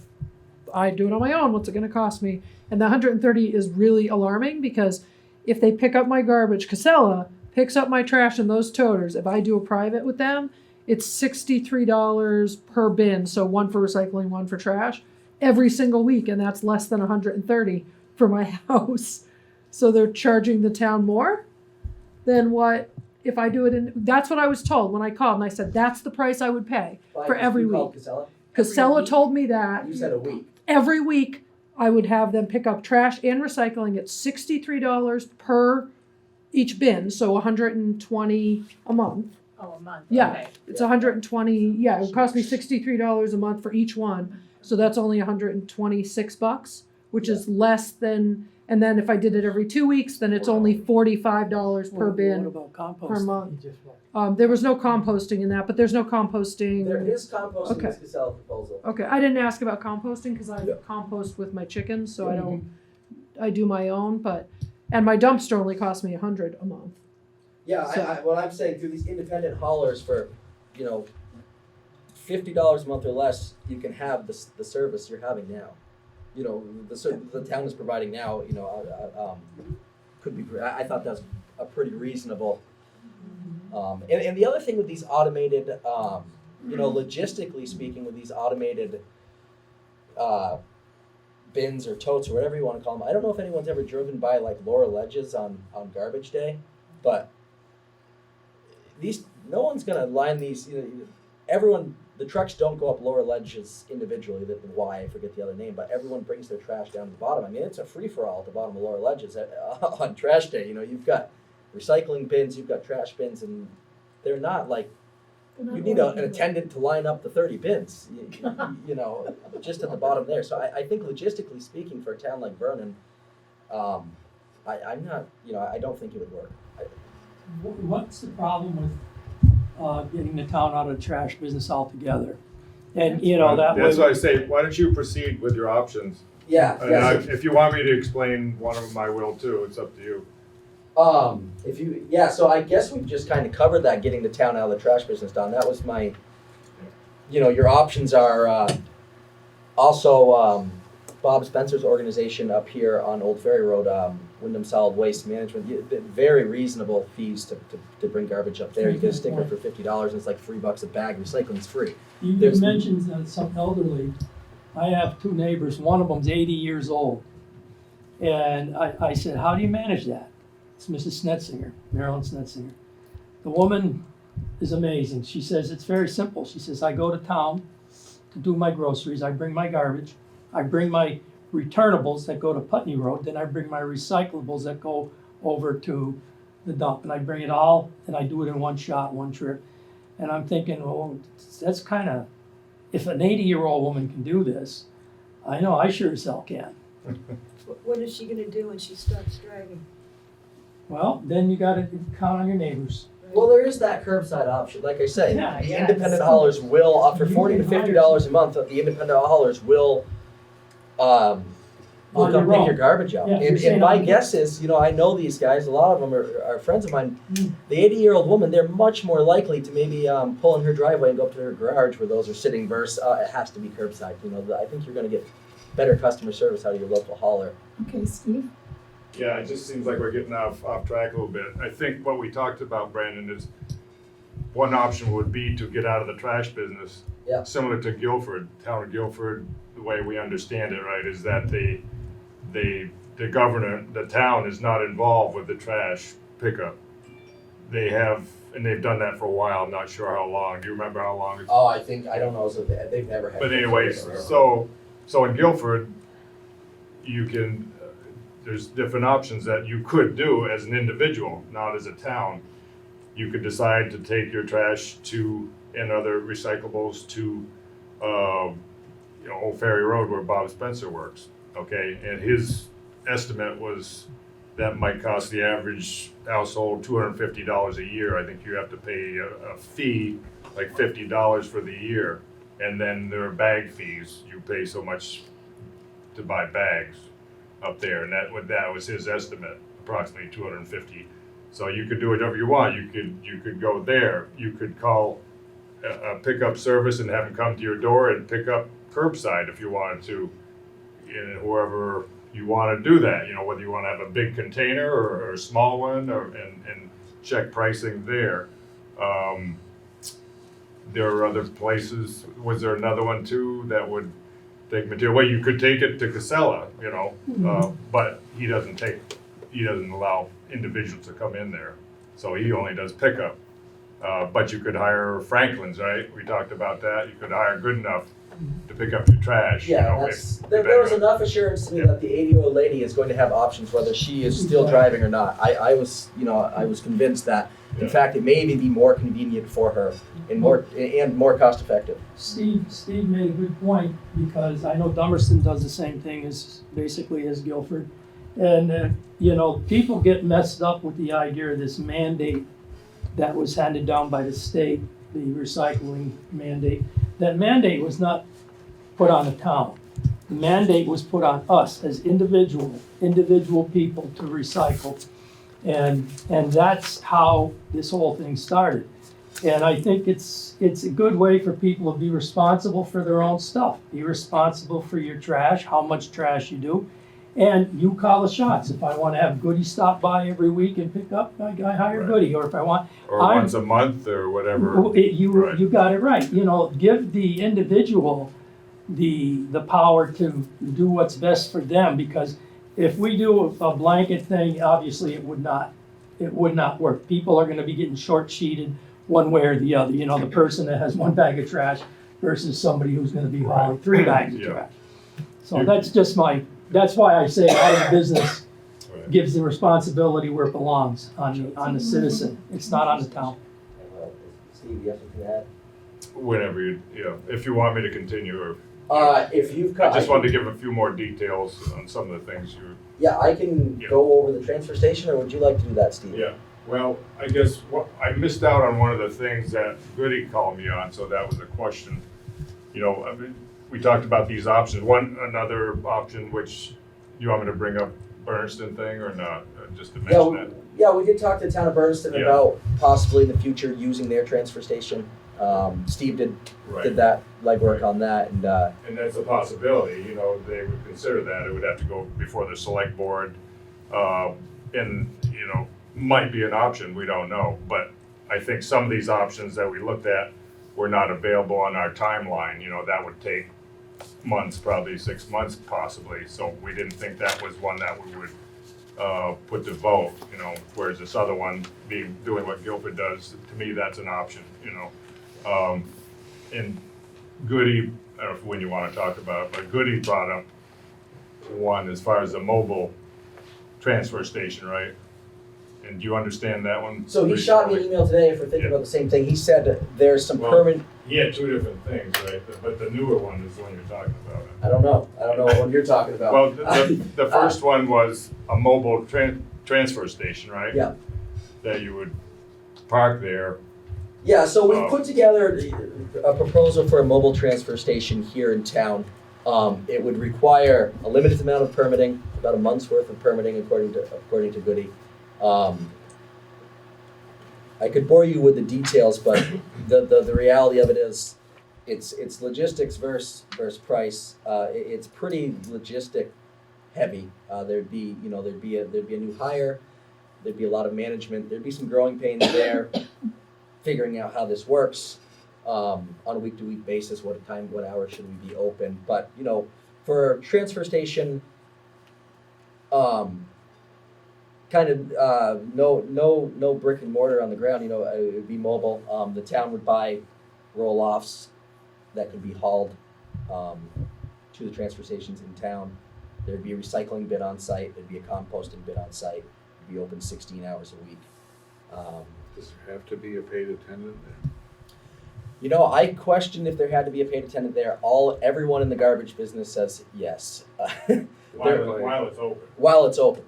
I do it on my own, what's it gonna cost me? And the 130 is really alarming because if they pick up my garbage, Casella picks up my trash and those toters, if I do a private with them, it's $63 per bin. So one for recycling, one for trash, every single week. And that's less than 130 for my house. So they're charging the town more than what if I do it in, that's what I was told when I called. And I said, that's the price I would pay for every week. Casella told me that. You said a week. Every week I would have them pick up trash and recycling at $63 per each bin. So 120 a month. Oh, a month. Yeah, Okay. it's 120. Yeah, it would cost me $63 a month for each one. So that's only $126, which is less than. And then if I did it every 2 weeks, then it's only $45 per bin What about composting? per month. There was no composting in that, but there's no composting. There is composting in Okay. this Casella proposal. Okay, I didn't ask about composting because I compost with my chickens, so I do my own. And my dumpster only cost me $100 a month. Yeah, So- what I'm saying through these independent haulers for, $50 a month or less, you can have the service you're having now. you know, the town is providing now, you know, could be, I thought that's a pretty reasonable. And the other thing with these automated, you know, logistically speaking, with these automated bins or totes or whatever you want to call them, I don't know if anyone's ever driven by like Laura Ledges on garbage day, but no one's gonna line these. You know, everyone, the trucks don't go up Laura Ledges individually. The Y, I forget the other name, but everyone brings their trash down to the bottom. I mean, it's a free for all at the bottom of Laura Ledges on trash day. You know, you've got recycling bins, you've got trash bins, and they're not like. You need an attendant to line up the 30 bins, you know, just at the bottom there. So I think logistically speaking, for a town like Vernon, I'm not, you know, I don't think it would work. What's the problem with getting the town out of the trash business altogether? And, you know, that way. That's why I say, why don't you proceed with your options? Yeah. And if you want me to explain one of them, I will too. It's up to you. So I guess we've just kind of covered that, getting the town out of the trash business done. That was my, you know, your options are also Bob Spencer's organization up here on Old Ferry Road, Windham Solid Waste Management. Very reasonable fees to bring garbage up there. You get a sticker for $50 and it's like $3 a bag. Recycling's free. You mentioned some elderly. I have two neighbors. One of them's 80 years old. And I said, how do you manage that? It's Mrs. Snetzinger, Marilyn Snetzinger. The woman is amazing. She says it's very simple. She says, I go to town to do my groceries. I bring my garbage. I bring my returnables that go to Putney Road. Then I bring my recyclables that go over to the dump. And I bring it all, and I do it in one shot, one trip. And I'm thinking, oh, that's kind of, if an 80-year-old woman can do this, I know I sure as hell can. What is she gonna do when she stops driving? Well, then you gotta count on your neighbors. Well, there is that curbside option. Like I say, Yeah, the yeah, independent haulers will, for $40 to $50 a month, the independent haulers will come your pick own. your garbage out. Yeah, you're And saying my on your guess is, you know, I know these guys, a lot of them are friends of mine. The 80-year-old woman, they're much more likely to maybe pull in her driveway and go up to her garage where those are sitting versus it has to be curbside. You know, I think you're gonna get better customer service out of your local hauler. Okay, Steve? Yeah, it just seems like we're getting off track a little bit. I think what we talked about, Brandon, is one option would be to get out of the trash business. Yeah. Similar to Guilford, town of Guilford, the way we understand it, right, is that the governor, the town is not involved with the trash pickup. They have, and they've done that for a while. I'm not sure how long. Do you remember how long? It's Oh, I don't know, so they've never had. But anyways, so in Guilford, you can, there's different options that you could do as an individual, not as a town. You could decide to take your trash and other recyclables to, Old Ferry Road where Bob Spencer works, okay? And his estimate was that might cost the average household $250 a year. I think you have to pay a fee, like $50 for the year. And then there are bag fees. You pay so much to buy bags up there, and that was his estimate, approximately $250. So you could do whatever you want. You could go there. You could call a pickup service and have them come to your door and pick up curbside if you wanted to, and whoever you want to do that. You know, whether you want to have a big container or a small one, and check pricing there. There are other places. Was there another one too that would take material? Well, you could take it to Casella, you know, but he doesn't allow individuals to come in there. So he only does pickup. But you could hire Franklin's, right? We talked about that. You could hire Good Enough to pick up your trash. Yeah, you know, there was enough assurance to me that the 80-year-old lady is going to have options whether she is still driving or not. I was convinced that, in fact, it may even be more convenient for her and more cost effective. Steve made a good point, because I know Dummerston does the same thing as Guilford. And, people get messed up with the idea of this mandate that was handed down by the state, the recycling mandate. That mandate was not put on the town. The mandate was put on us as individual people to recycle. And that's how this whole thing started. And I think it's a good way for people to be responsible for their own stuff. Be responsible for your trash, how much trash you do, and you call the shots. If I want to have Goody stop by every week and pick up, I hire Right. Goody. Or if I want, Or I'm- once a month or whatever. Well, you Right. you got it right. You know, give the individual the power to do what's best for them, because if we do a blanket thing, obviously it would not work. People are going to be getting short-sheeted one way or the other. You know, the person that has one bag of trash versus somebody who's going to be hauling 3 bags of Yeah. trash. So that's why I say out of the business Right. gives the responsibility where it belongs, on the citizen. It's not on the town. Steve, you have something to add? Whenever if you want me to continue, or If you've I got. just wanted to give a few more details on some of the things you. Yeah, I can Yeah. go over the transfer station, or would you like to do that, Steve? Yeah, well, I guess I missed out on one of the things that Goody called me on, so that was a question. You know, I mean, we talked about these options. Another option, which you want me to bring up Bernston thing or not? Just to mention that. Yeah, we did talk to the town of Bernston Yeah. about possibly in the future using their transfer station. Steve did Right. that legwork on that, and And that's a possibility, you know, they would consider that. It would have to go before the select board. And, you know, might be an option, we don't know. But I think some of these options that we looked at were not available on our timeline. You know, that would take months, probably 6 months possibly. So we didn't think that was one that we would put to vote, you know, whereas this other one, doing what Guilford does, to me, that's an option, you know. And Goody, I don't know when you want to talk about it, but Goody brought up one as far as the mobile transfer station, right? And do you understand that one? so he shot me an email today if we're thinking about the same thing. He said there's some Well, permanent. He had 2 different things, right? But the newer one is the one you're talking about. I don't know what one you're talking about. Well, the first one was a mobile transfer station, right? Yeah. That you would park there. Yeah, so we Oh. put together a proposal for a mobile transfer station here in town. It would require a limited amount of permitting, about a month's worth of permitting, according to Goody. I could bore you with the details, but the reality of it is, it's logistics versus price. It's pretty logistic heavy. There'd be a new hire. There'd be a lot of management. There'd be some growing pains there, figuring out how this works on a week-to-week basis. What hour should we be open? But you know, for transfer station, kind of no brick and mortar on the ground. You know, it would be mobile. The town would buy roll-offs that could be hauled to the transfer stations in town. There'd be a recycling bin on site. There'd be a composting bin on site. It'd be open 16 hours a week. Does there have to be a paid attendant there? You know, I questioned if there had to be a paid attendant there. Everyone in the garbage business says yes. While it's open. While it's open.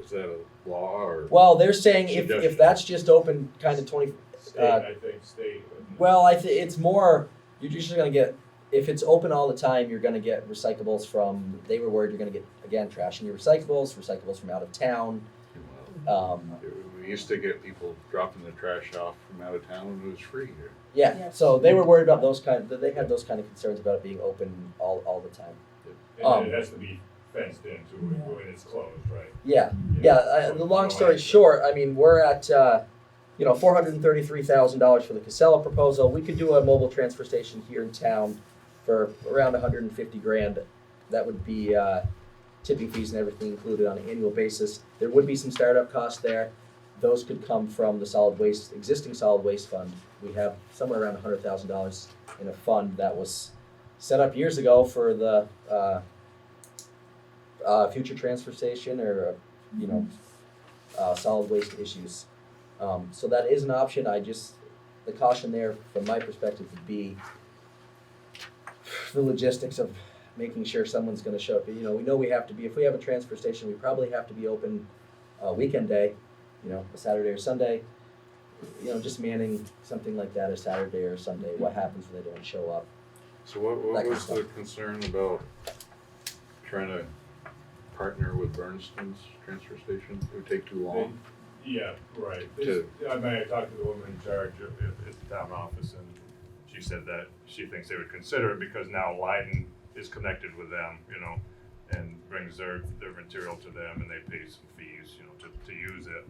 Is that a law or? Well, they're saying if Suggestion. that's just open kind of 20. I think state. Well, it's more, you're just gonna get, if it's open all the time, you're gonna get recyclables from, they were worried you're gonna get, again, trash in your recyclables from out of town. We used to get people dropping the trash off from out of town and it was free here. Yeah, so they were worried about they had those kind of concerns about it being open all the time. And then it has to be fenced in too when it's closed, right? Yeah. The long story short, I mean, we're at, $433,000 for the Casella proposal. We could do a mobile transfer station here in town for around $150,000. That would be tipping fees and everything included on an annual basis. There would be some startup costs there. Those could come from the existing solid waste fund. We have somewhere around $100,000 in a fund that was set up years ago for the future transfer station or solid waste issues. So that is an option. The caution there from my perspective would be the logistics of making sure someone's going to show up. You know, we know we have to be, if we have a transfer station, we probably have to be open weekend day, a Saturday or Sunday. Just manning something like that a Saturday or Sunday. What happens when they don't show up? So what was the concern about trying to partner with Bernston's transfer station? It would take too long? Yeah, right. To- I mean, I talked to the woman in charge at the town office, and she said that she thinks they would consider it because now Leiden is connected with them, and brings their material to them, and they pay some fees, to use it.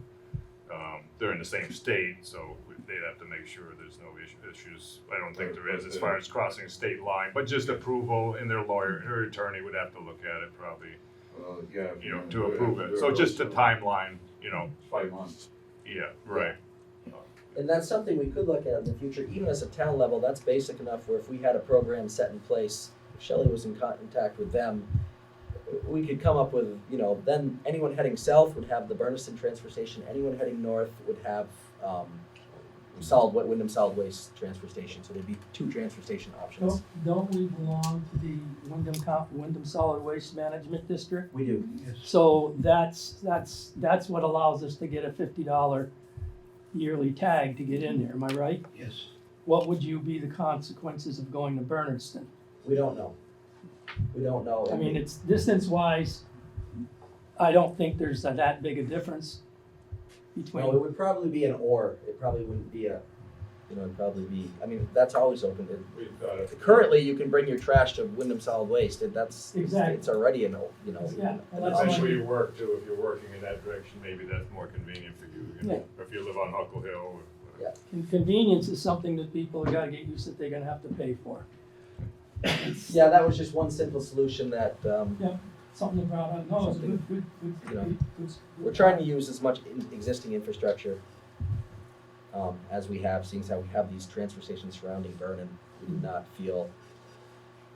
They're in the same state, so they'd have to make sure there's no issues. I don't think there is as far as crossing a state line, but just approval, and her attorney would have to look at it probably, Yeah. to approve it. So just a timeline, 5 months. yeah, right. And that's something we could look at in the future, even as a town level, that's basic enough where if we had a program set in place, if Shelley was in contact with them, we could come up with, then anyone heading south would have the Berniston transfer station, anyone heading north would have, Windham solid waste transfer station, so there'd be 2 transfer station options. Don't we belong to the Windham Solid Waste Management District? We do. So that's what allows us to get a $50 yearly tag to get in there, am I right? Yes. What would you be the consequences of going to Berniston? We don't know. We don't know. I mean, it's distance-wise, I don't think there's that big a difference between. No, it would probably be an or. It probably wouldn't be it'd probably be, that's always open. We thought of Currently, you can bring your trash to Windham Solid Waste, and Exactly. it's already Yeah, well, that's Eventually you work too, if you're working in that direction, maybe that's more convenient for you, Yeah. Or if you live on Huckle Hill. Or whatever. Convenience is something that people have got to get used that they're going to have to pay for. Yeah, that was just one simple solution that, Something that brought up, no, it's Something, good. we're trying to use as much existing infrastructure as we have, seeing as how we have these transfer stations surrounding Vernon. We did not feel,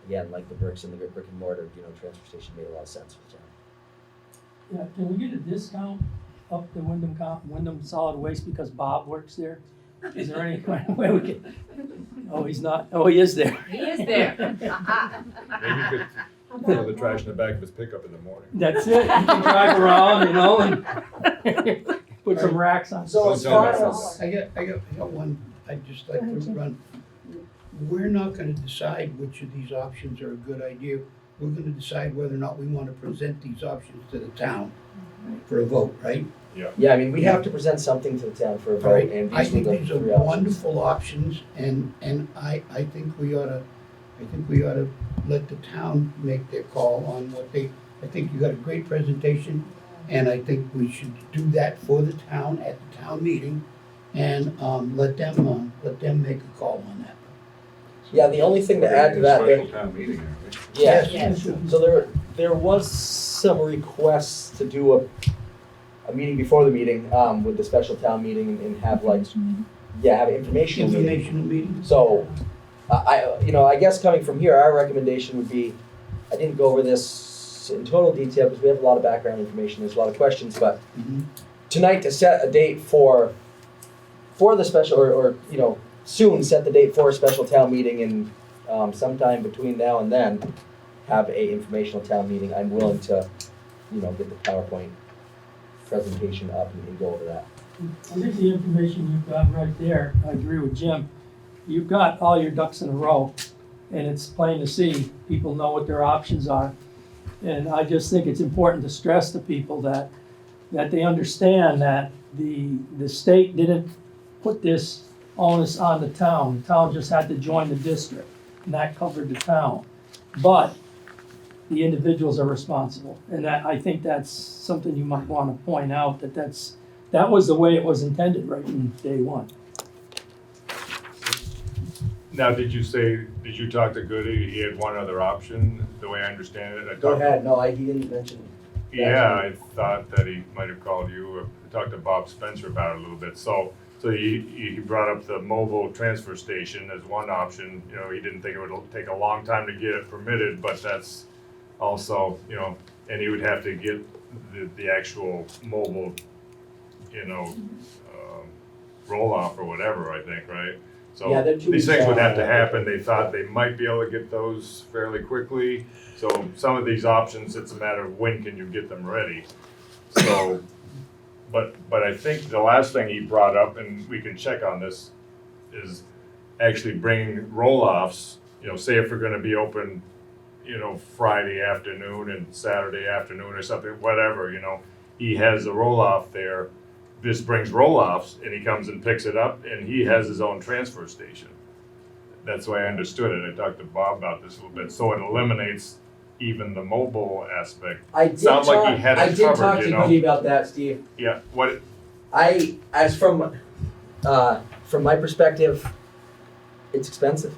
again, like the bricks and the brick and mortar, transfer station made a lot of sense for the town. Yeah, can we get a discount up to Windham Solid Waste because Bob works there? Is there any kind of way we can? Oh, he's not, oh, he is there. He is there. Maybe you could throw the trash in the back of his pickup in the morning. That's it, you can drive around, and put some racks on. So as far as, I got one, I'd just like to run. We're not gonna decide which of these options are a good idea. We're gonna decide whether or not we wanna present these options to the town for a vote, right? yeah, we have to present something to the town for a All vote, right, and I these were think the these are 3 options. wonderful options, and I think we ought to let the town make their call on what I think you got a great presentation, and I think we should do that for the town at the town meeting, and let them make a call on that. Yeah, the only thing to add to that, Special town meeting, aren't we? yeah, Yes. so there was some requests to do a meeting before the meeting, with the special town meeting and have have an informational meeting. Informational meeting. So, I guess coming from here, our recommendation would be, I didn't go over this in total detail because we have a lot of background information, there's a lot of questions, but tonight to set a date for the special, or soon set the date for a special town meeting, and sometime between now and then, have a informational town meeting. I'm willing to, get the PowerPoint presentation up and go over that. I think the information you've got right there, I agree with Jim. You've got all your ducks in a row, and it's plain to see. People know what their options are. And I just think it's important to stress to people that they understand that the state didn't put this onus on the town. The town just had to join the district, and that covered the town. But the individuals are responsible, and I think that's something you might want to point out, that was the way it was intended right from day one. Now, did you talk to Goody? He had one other option, the way I understand it? Go ahead, no, he didn't mention. Yeah, I thought that he might have called you, or talked to Bob Spencer about it a little bit. So he brought up the mobile transfer station as one option. He didn't think it would take a long time to get it permitted, but that's also, and he would have to get the actual mobile, roll off or whatever, I think, right? So Yeah, they're 2 these weeks things would out. have to happen. They thought they might be able to get those fairly quickly. So some of these options, it's a matter of when can you get them ready. So, but I think the last thing he brought up, and we can check on this, is actually bringing roll-offs. Say if we're going to be open, Friday afternoon and Saturday afternoon or something, whatever. He has a roll-off there this brings roll-offs, and he comes and picks it up, and he has his own transfer station. That's the way I understood it. I talked to Bob about this a little bit, so it eliminates even the mobile aspect. I did Sounds like he had it I did talk covered, to you know? Goody about that, Steve. Yeah, what, As from my perspective, it's expensive.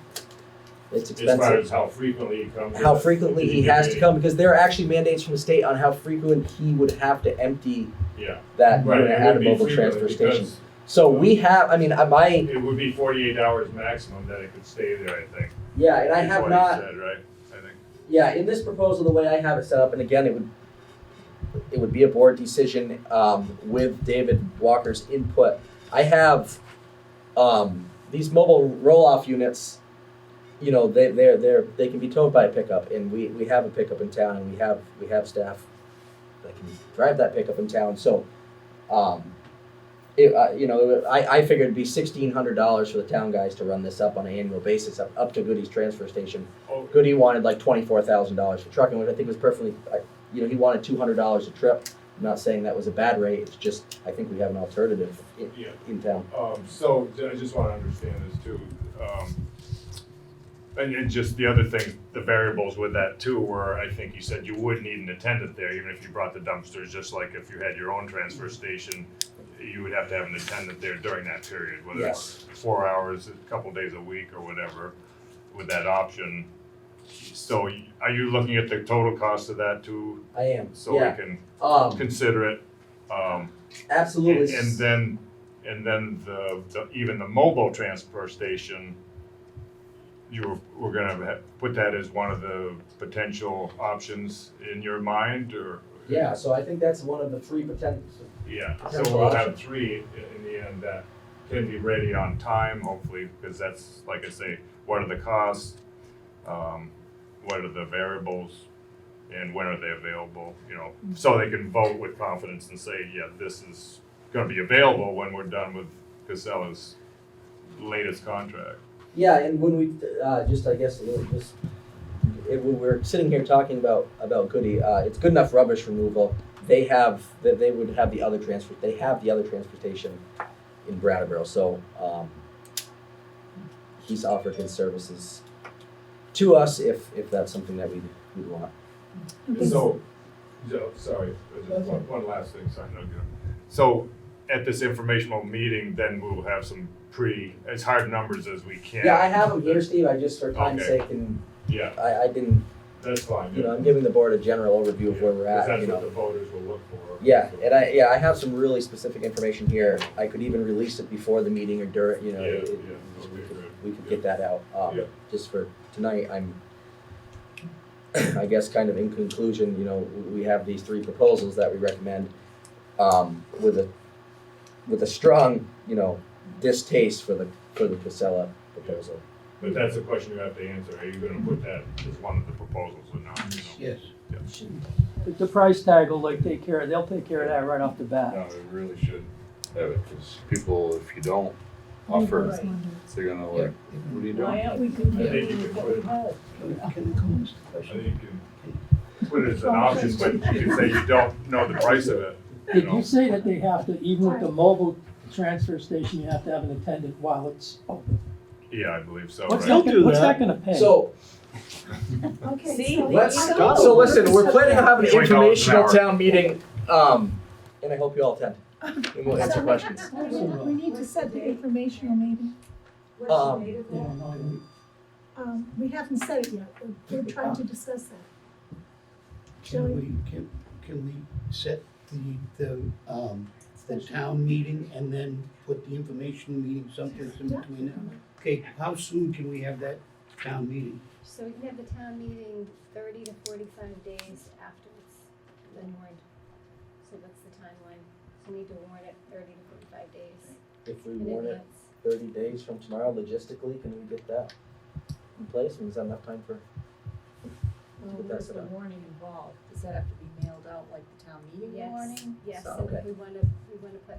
It's as far expensive. as how frequently he comes? How frequently he has to come, because there are actually mandates from the state on how frequent he would have to empty Yeah. that Right, unit it at a would be mobile frequently transfer station. because So we have, I mean, it would be 48 hours maximum that it could stay there, I think. yeah, and I That's have what not, he said, right? I think. yeah, in this proposal, the way I have it set up, and again, it would be a board decision, with David Walker's input. I have, these mobile roll-off units, you know, they can be towed by a pickup, and we have a pickup in town, and we have staff that can drive that pickup in town, so, you know, I figured it'd be $1,600 for the town guys to run this up on an annual basis, up to Goody's transfer station. Oh, Goody wanted like $24,000 for trucking, which I think was perfectly, you know, he wanted $200 a trip. I'm not saying that was a bad rate, it's just, I think we have an alternative Yeah. in town. So I just want to understand this too. And just the other thing, the variables with that too, were I think you said you would need an attendant there, even if you brought the dumpsters, just like if you had your own transfer station, you would have to have an attendant there during that period, whether it's 4 hours, a couple days a week or whatever, with that option. So are you looking at the total cost of that too? I am, So we yeah. can Consider it. Absolutely. And then the even the mobile transfer station, we're gonna put that as one of the potential options in your mind, or? Yeah, so I think that's one of the three potential. Yeah, so potential we'll have options. three in the end that can be ready on time, hopefully, because that's, like I say, what are the costs? What are the variables? And when are they available, you know, so they can vote with confidence and say, yeah, this is gonna be available when we're done with Casella's latest contract. Yeah, and when we, just, I guess, a little, just, when we're sitting here talking about Goody, it's Good Enough Rubbish Removal. They would have the other transportation in Brattleboro, so, he's offered his services to us if that's something that we'd want. So, sorry, one last thing, sorry, no, so at this informational meeting, then we'll have some as hard numbers as we can. Yeah, I have them here, Steve, I just, for time's Okay. sake, and Yeah, I didn't, that's fine. you know, I'm giving the board a general overview of where we're at, Because you that's know. what the voters will look for. Yeah, and I have some really specific information here. I could even release it before the meeting or during, you know, Yeah, it- yeah, okay, good. we could get that out. Yeah. Just for tonight, I guess kind of in conclusion, you know, we have these three proposals that we recommend, with a strong, you know, distaste for the Casella proposal. But that's a question you have to answer, are you gonna put that as one of the proposals or not, you know? Yes. The price tag will they'll take care of that right off the bat. No, we really should have it, because people, if you don't offer, they're gonna like, what are you Why doing? aren't we I think you continuing can what put we it, have? Can I comment? I think you can put it as an option, but you can say you don't know the price of it, you Did know? you say that they have to, even with the mobile transfer station, you have to have an attendant while it's open? Yeah, I believe so, What's right? what's that gonna pay? So, Okay, See, so let's you go. know- so listen, we're planning on having an $20 an informational hour. town meeting, and I hope you all attend. And we'll answer questions. We need to set the informational meeting. Um, Yeah, no, We haven't set it yet, we're trying to discuss that. Can we set the town meeting and then put the information meeting someplace in between them? Okay, how soon can we have that town meeting? So we can have the town meeting 30 to 45 days after it's been warned. So that's the timeline. So we need to warn it 30 to 45 days If we in warn it advance. 30 days from tomorrow, logistically, can we get that in place? I mean, is that enough time for? Well, But where's that's the enough. warning involved? Does that have to be mailed out like the town meeting Yes, warning? yes, So, and okay. we wanna put,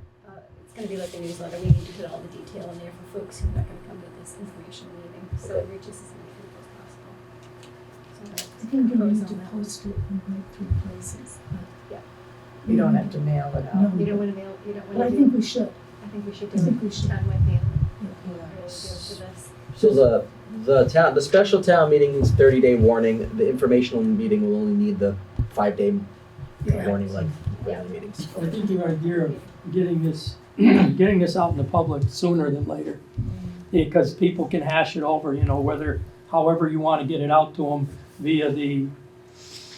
it's gonna be like a newsletter, we need to put all the detail in there for folks who are not gonna come to this information meeting, so it reaches as many people as possible. So I think you pros need to on that. post it in like 3 places. Yeah. You don't have to mail it No. out. You don't wanna mail, you don't But wanna I do. think we should. I think we should I do think we it should. on my family. Yeah. Really do for this. So the special town meeting is 30-day warning. The informational meeting will only need the 5-day warning like regular meetings. I think your idea of getting this out in the public sooner than later, because people can hash it over, you know, however you want to get it out to them via the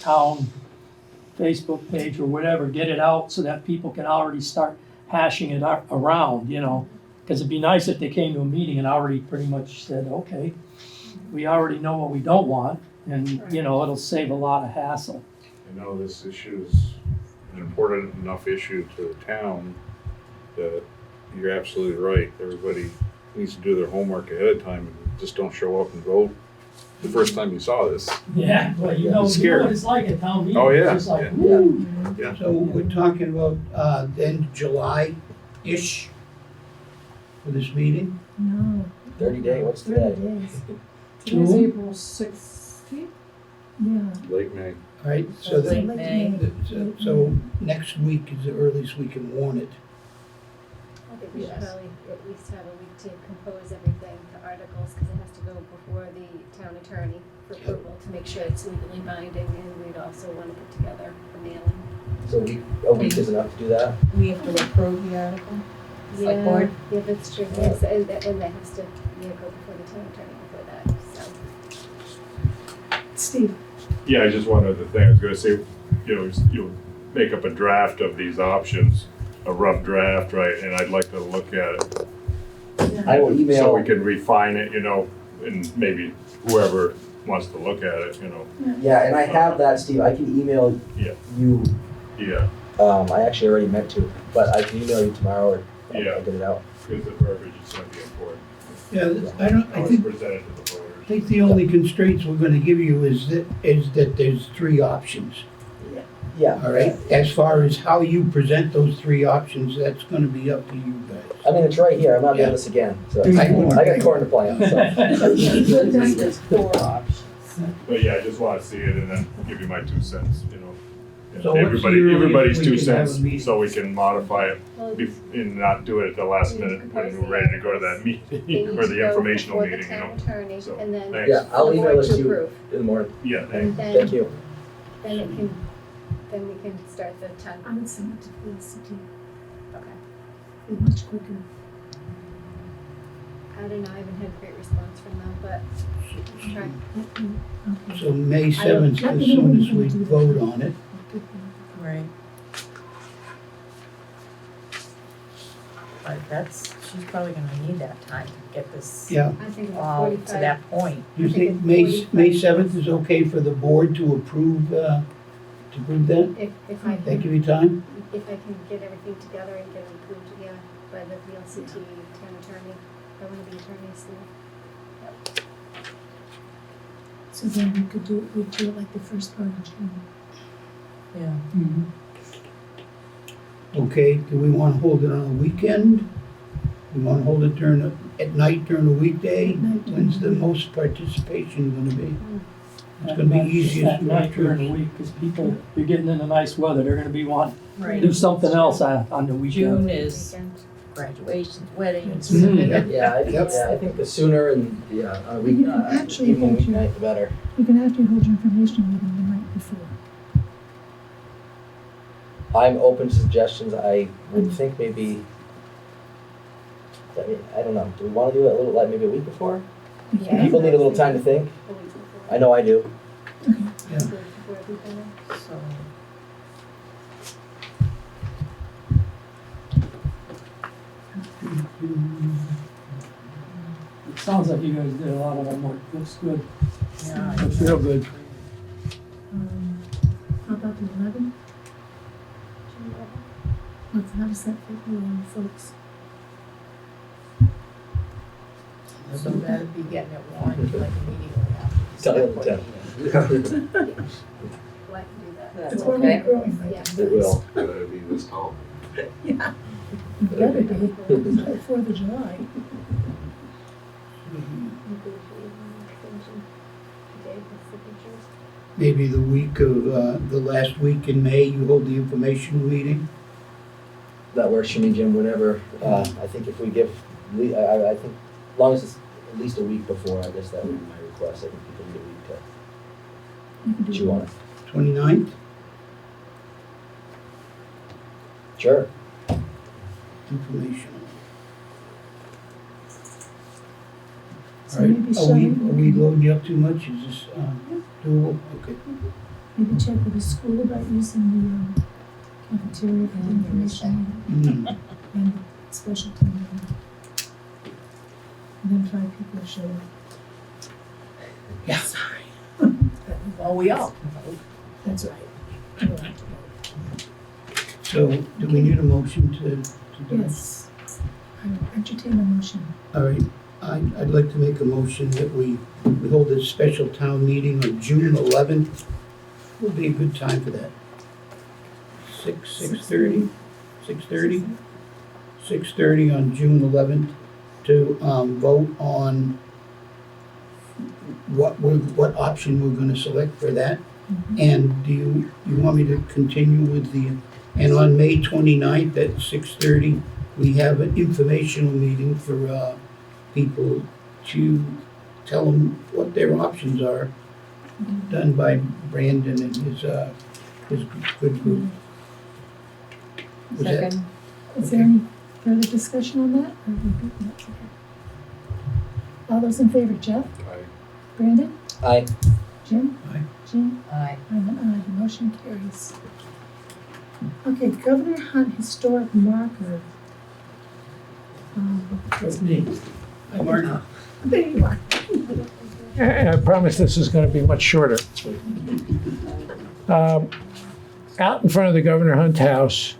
town Facebook page or whatever, get it out so that people can already start hashing it around, you know. Because it'd be nice if they came to a meeting and already pretty much said, okay, we already know what we don't want, and, you know, it'll save a lot of hassle. I know this issue is an important enough issue to the town that you're absolutely right. Everybody needs to do their homework ahead of time and just don't show up and vote the first time you saw this. Yeah, well, you know what it's like at town meeting. Oh, yeah, It's just like, yeah. woo. Yeah. So we're talking about, then July-ish for this meeting? No, 30-day, what's 30 today? days. Today's April 16th? Yeah. Late May. All right, so Late then, May. so next week is the earliest we can warn it. I think we should Yes. probably at least have a week to compose everything, the articles, because it has to go before the town attorney for approval to make sure it's legally binding, and we'd also want to put together the mailing. So a week is enough to do that? We have to approve the article? Select Yeah, board? yeah, that's true, yes, and that has to, go before the town attorney before that, so. Steve, Yeah, I just one other thing, I was gonna say, you'll make up a draft of these options, a rough draft, right, and I'd like to look at it. I will So email, we can refine it, you know, and maybe whoever wants to look at it, you know, yeah, and I have that, Steve. I can email Yeah. you. yeah, I actually already meant to, but I can email you tomorrow or Yeah. I'll get it out. because the verbiage is gonna be important. Yeah, I How it's think, presented to the voters. I think the only constraints we're gonna give you is that there's 3 options. Yeah. All right, as far as how you present those 3 options, that's gonna be up to you guys. I mean, it's right here. I'm not doing this again. So I got corn to plant. So. There's 4 options. But yeah, I just wanna see it and then give you my 2 cents, you know. And So what's the everybody's earliest 2 we can have a cents, meeting? so we can modify it Well, and not do it at the last minute when we're ready to go to that they meeting need or to the go informational before the meeting, you know. town attorney, So, and then thanks. Yeah, I'll the email board this to to you approve. in the morning. Yeah, And thanks. then, Thank you. then it can, then we can start the town. I would send it to VLCT. Okay. Be much quicker. I don't know, I haven't had a great response from them, but try. Okay. So May 7th, as soon as we vote on it. Right. But she's probably gonna need that time to get this Yeah, I think about all to 45. that point. you I think think it's May 45. 7th is okay for the board to approve that? If I That can, give you time? if I can get everything together and get it approved, yeah, by the VLCT town attorney, by one of the attorneys there. So then we'd do it like the first part of June. Yeah. Okay, do we want to hold it on a weekend? We want to hold it at night during a weekday? At night during When's the the week. most participation going to be? It's going to be easiest At for night during the troops. week, because people, you're getting into nice weather, they're gonna be wanting to Right. do something else on the weekend. June is Weekend. graduations, weddings. Mm. Yeah, Yep. I think the sooner and on a week, You can actually evening hold your- weeknight, the better. You can actually hold your information meeting the night before. I'm open to suggestions. I would think maybe. I mean, I don't know. Do we want to do it a little, like maybe a week before? Yeah. People need a little time to think. A week before. I know I do. Yeah. Before everything. So, It sounds like you guys did a lot of homework, looks good, yeah. looks real good. How about the 11th? How does that fit you folks? So that'd be getting it warned like immediately after. Tell them Select to. board meeting. Well, I can do that. That's It's one week okay. growing. Yeah. It will. Gotta be this tall. You better be, it's 4th of July. Negotiating extension. Today, the signatures. maybe the week of, the last week in May, you hold the informational meeting? That works for me, Jim, whenever, I think if we give, I think, as long as it's at least a week before, I guess that would be my request. I think people need a week You can to do chew on it. 29th? Sure. Informational. So All right, maybe are Shelley, we loading you up too much? Is this, doable? Okay. maybe check with the school about using the cafeteria for the information Mm. and the special time meeting. And then 5 people show up. Yeah. Sorry. Well, we all. That's right. You don't have to vote. So, do we need a motion to do? Yes. I will entertain a motion. All right, I'd like to make a motion that we hold a special town meeting on June 11th. Would be a good time for that. 6:30? 6:30? 6:30 on June 11th to vote on what option we're gonna select for that. And do you want me to continue with and on May 29th at 6:30, we have an informational meeting for people to tell them what their options are, done by Brandon and his good group. Was that- Second. Is there any further discussion on that? Or are we good? No, it's okay. All those in favor, Jeff? Aye. Brandon? Aye. Jim? Aye. Jim? Aye. I'm an aye, the motion carries. Okay, Governor Hunt Historic Marker. That's me. Mark? There you are. I promise this is going to be much shorter. Out in front of the Governor Hunt House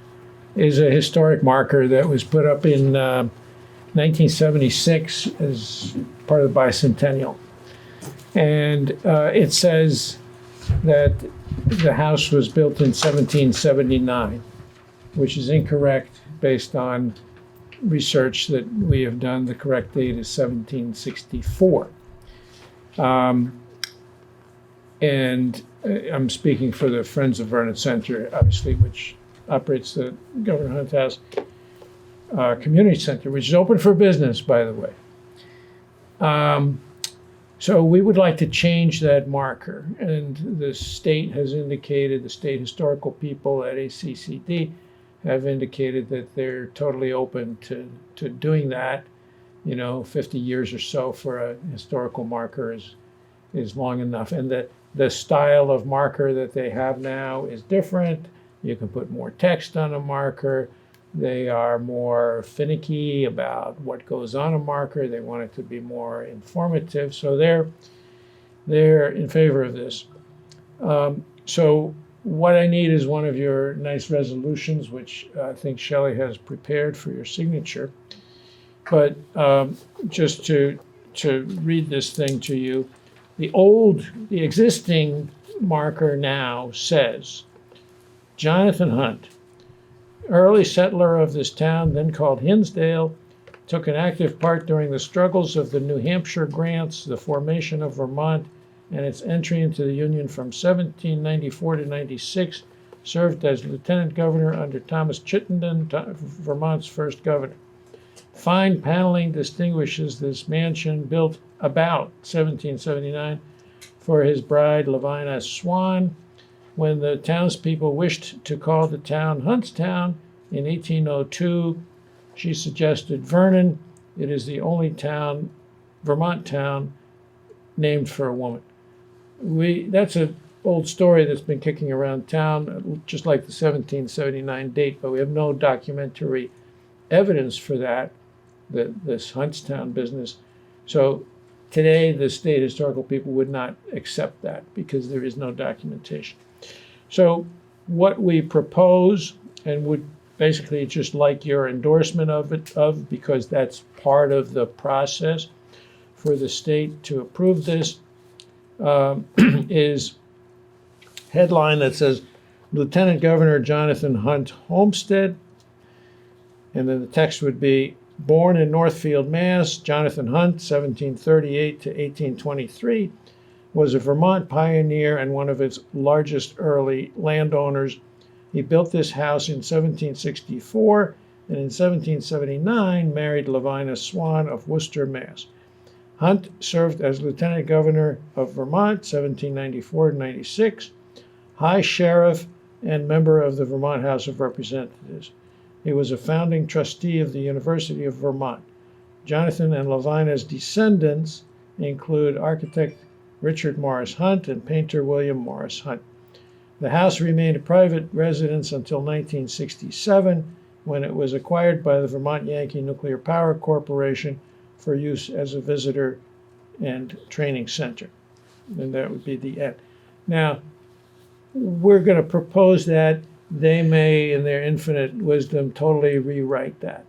is a historic marker that was put up in 1976 as part of the bicentennial. And it says that the house was built in 1779, which is incorrect based on research that we have done. The correct date is 1764. And I'm speaking for the Friends of Vernon Center, obviously, which operates the Governor Hunt House Community Center, which is open for business, by the way. So we would like to change that marker, and the state has indicated, the state historical people at ACCD have indicated that they're totally open to doing that. 50 years or so for a historical marker is long enough. And the style of marker that they have now is different. You can put more text on a marker. They are more finicky about what goes on a marker. They want it to be more informative. So they're in favor of this. So what I need is one of your nice resolutions, which I think Shelley has prepared for your signature. But just to read this thing to you, the existing marker now says, Jonathan Hunt, early settler of this town, then called Hinsdale, took an active part during the struggles of the New Hampshire grants, the formation of Vermont, and its entry into the Union from 1794 to 96, served as lieutenant governor under Thomas Chittenden, Vermont's first governor. Fine paneling distinguishes this mansion, built about 1779 for his bride Lavina Swan. When the townspeople wished to call the town Huntstown in 1802, she suggested Vernon. It is the only Vermont town named for a woman. That's an old story that's been kicking around town, just like the 1779 date, but we have no documentary evidence for that, this Huntstown business. So today, the state historical people would not accept that because there is no documentation. So what we propose, and would basically just like your endorsement of because that's part of the process for the state to approve this, is headline that says Lieutenant Governor Jonathan Hunt Homestead, and then the text would be, born in Northfield, Mass., Jonathan Hunt, 1738 to 1823, was a Vermont pioneer and one of its largest early landowners. He built this house in 1764 and in 1779 married Lavina Swan of Worcester, Mass. Hunt served as Lieutenant Governor of Vermont, 1794-96, High Sheriff, and member of the Vermont House of Representatives. He was a founding trustee of the University of Vermont. Jonathan and Lavina's descendants include architect Richard Morris Hunt and painter William Morris Hunt. The house remained a private residence until 1967, when it was acquired by the Vermont Yankee Nuclear Power Corporation for use as a visitor and training center. And that would be the end. Now, we're going to propose that. They may, in their infinite wisdom, totally rewrite that.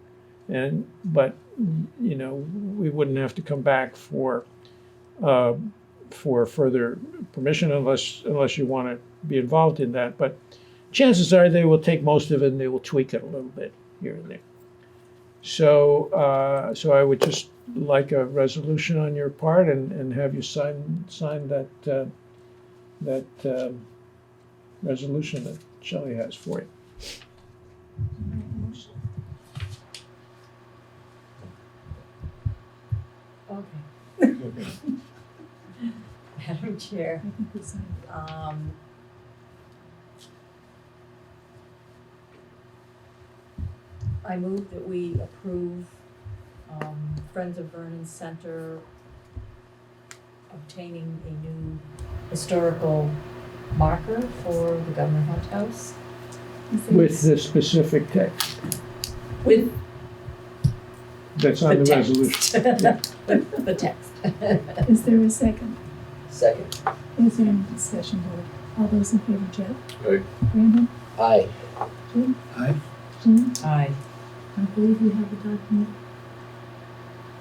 But we wouldn't have to come back for further permission unless you want to be involved in that. But chances are they will take most of it and they will tweak it a little bit here and there. So I would just like a resolution on your part and have you sign that resolution that Shelley has for you. Okay. Madam Chair, I move that we approve Friends of Vernon Center obtaining a new historical marker for the Governor Hunt House. With the specific text With that's on the text. resolution. With the text. Is there a second? Second. Is there any discussion, board? All those in favor, Jeff? Aye. Brandon? Aye. Jim? Aye. Jim? Aye. I believe you have the document.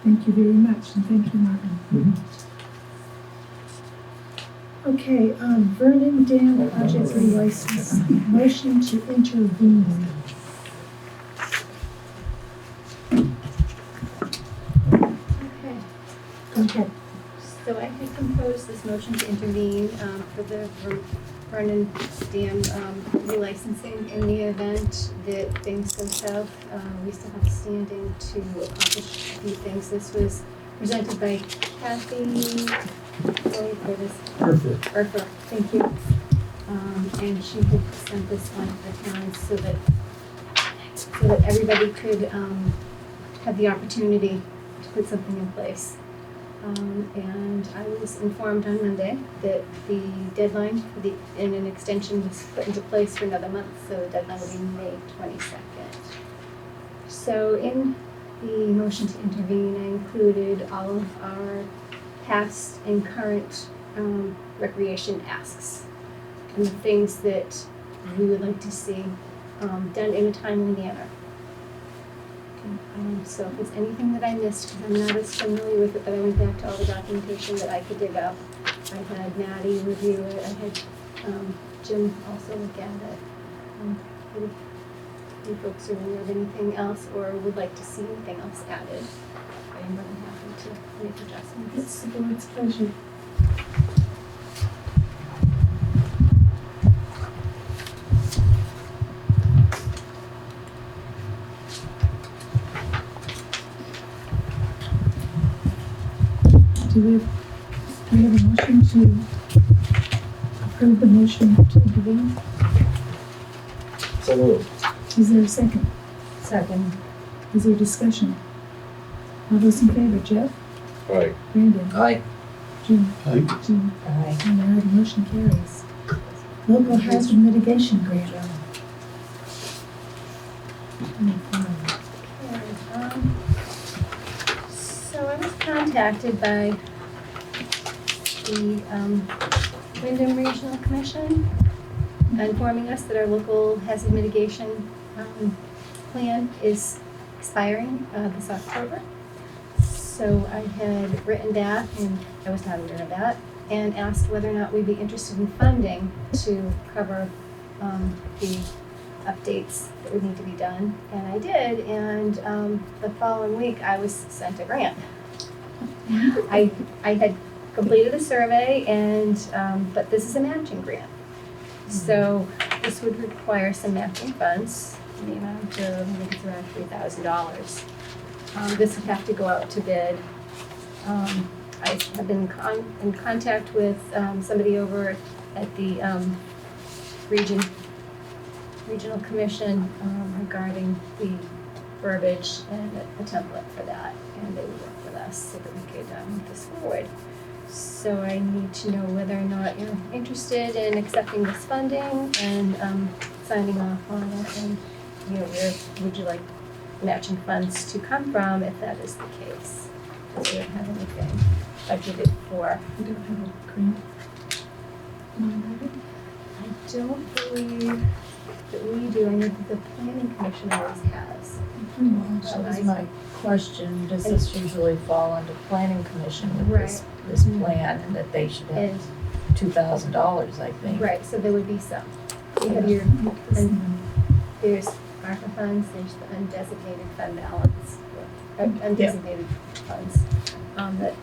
Thank you very much, and thank you, Martin. Okay, Vernon Dam project relicense, motion to intervene. Okay, Go ahead. so I had composed this motion to intervene for the Vernon Dam relicensing in the event that things go south. We still have standing to accomplish a few things. This was presented by Kathy. Perfect. Perfect, thank you. And she had sent this on to the town so that everybody could have the opportunity to put something in place. And I was informed on Monday that the deadline for and an extension was put into place for another month, so the deadline will be May 22nd. So in the motion to intervene, I included all of our past and current recreation asks and the things that we would like to see done in a timely manner. So if there's anything that I missed, because I'm not as familiar with it, but I went back to all the documentation that I could dig up. I had Maddie review it, I had Jim also look at it. If you folks are aware of anything else or would like to see anything else added, I'm more than happy to make adjustments. It's the board's pleasure. Do we have a motion to approve the motion to intervene? So moved. Is there a second? Second. Is there discussion? All those in favor, Jeff? Aye. Brandon? Aye. Jim? Aye. Jim? Aye. And aye, the motion carries. Local hazard mitigation grant. So I was contacted by the Windham Regional Commission informing us that our local hazard mitigation plan is expiring this October. So I had written that, and I was not aware of that, and asked whether or not we'd be interested in funding to cover the updates that would need to be done. And I did, and the following week I was sent a grant. I had completed a survey and, but this is a matching grant. So this would require some matching funds, in the amount of, I think it's around $3,000. This would have to go out to bid. I have been in contact with somebody over at the Regional Commission regarding the verbiage and a template for that, and they would work with us so that we could move this forward. So I need to know whether or not you're interested in accepting this funding and signing off on it, and where would you like matching funds to come from if that is the case? Because we don't have anything budgeted for. We don't have a grant. I don't believe that we do. I know that the planning commission always has. That was my question, does this usually fall under planning commission with this plan, and that they should have $2,000, I think? Right, so there would be some. You have your, and there's ARPA funds, there's the undesignated fund balance, undesignated funds, that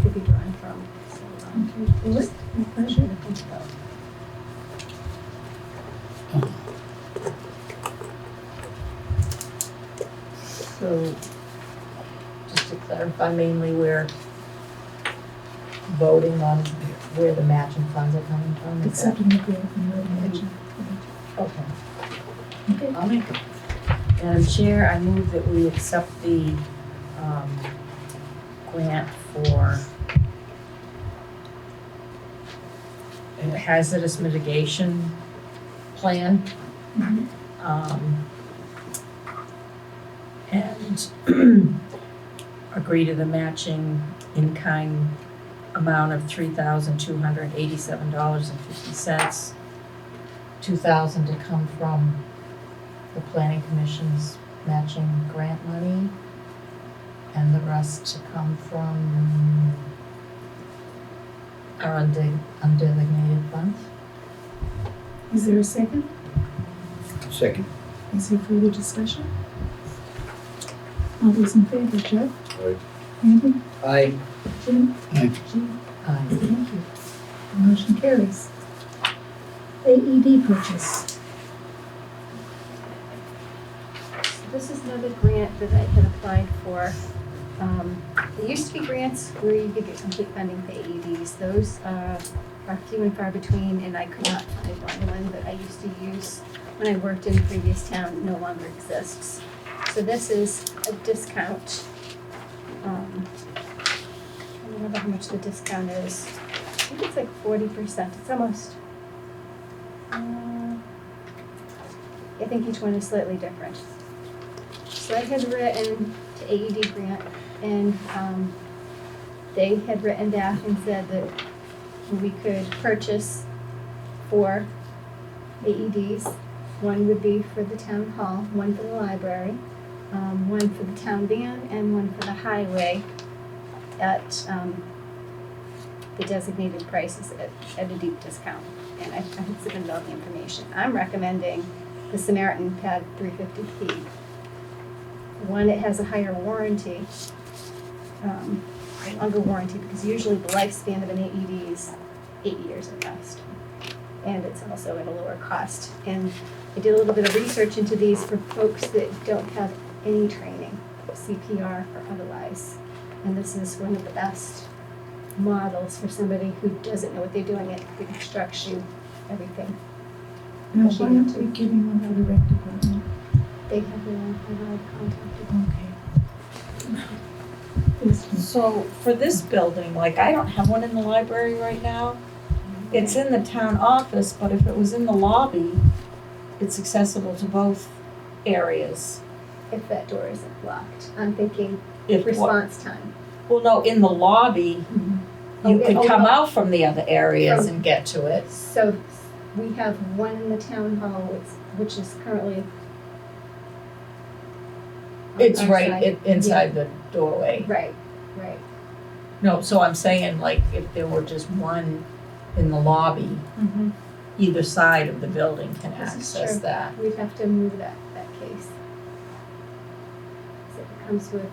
could be drawn from. So, just a question to think about. So, just to clarify, mainly we're voting on where the matching funds are coming from? is that- Accepting the grant and the matching. Okay. Okay. I'll make it. Madam Chair, I move that we accept the grant for a hazardous mitigation plan. And agree to the matching in-kind amount of $3,287.50. $2,000 to come from the planning commission's matching grant money, and the rest to come from our undesignated funds. Is there a second? Second. Is there further discussion? All those in favor, Jeff? Aye. Andy? Aye. Jim? Aye. Jean? Aye. Thank you. The motion carries. AED purchase. This is another grant that I had applied for. There used to be grants where you could get complete funding for AEDs. Those are few and far between, and I could not find one that I used to use when I worked in the previous town. No longer exists. So this is a discount. I don't remember how much the discount is. I think it's like 40%. It's almost. I think each one is slightly different. So I had written to AED grant, and they had written back and said that we could purchase 4 AEDs. One would be for the town hall, one for the library, one for the town van, and one for the highway at the designated prices at a deep discount. And I had submitted all the information. I'm recommending the Samaritan Pad 350P. One, it has a higher warranty, longer warranty, because usually the lifespan of an AED is 8 years at best. And it's also at a lower cost. And I did a little bit of research into these for folks that don't have any training, CPR or otherwise. And this is one of the best models for somebody who doesn't know what they're doing. It instructs you everything. Now, why aren't we giving one for the rec department? They have their own contacted. Okay. So for this building, like I don't have one in the library right now. It's in the town office, but if it was in the lobby, it's accessible to both areas. If that door isn't locked, I'm thinking If response time. Well, no, in the lobby, you Okay, could come no. out from the other areas From- and get to it. So we have one in the town hall, which is currently on It's our right side. inside the doorway. Right, right. No, so I'm saying like if there were just one in the lobby, either side of the building can This is access true. that. We'd have to move that case. So it comes with,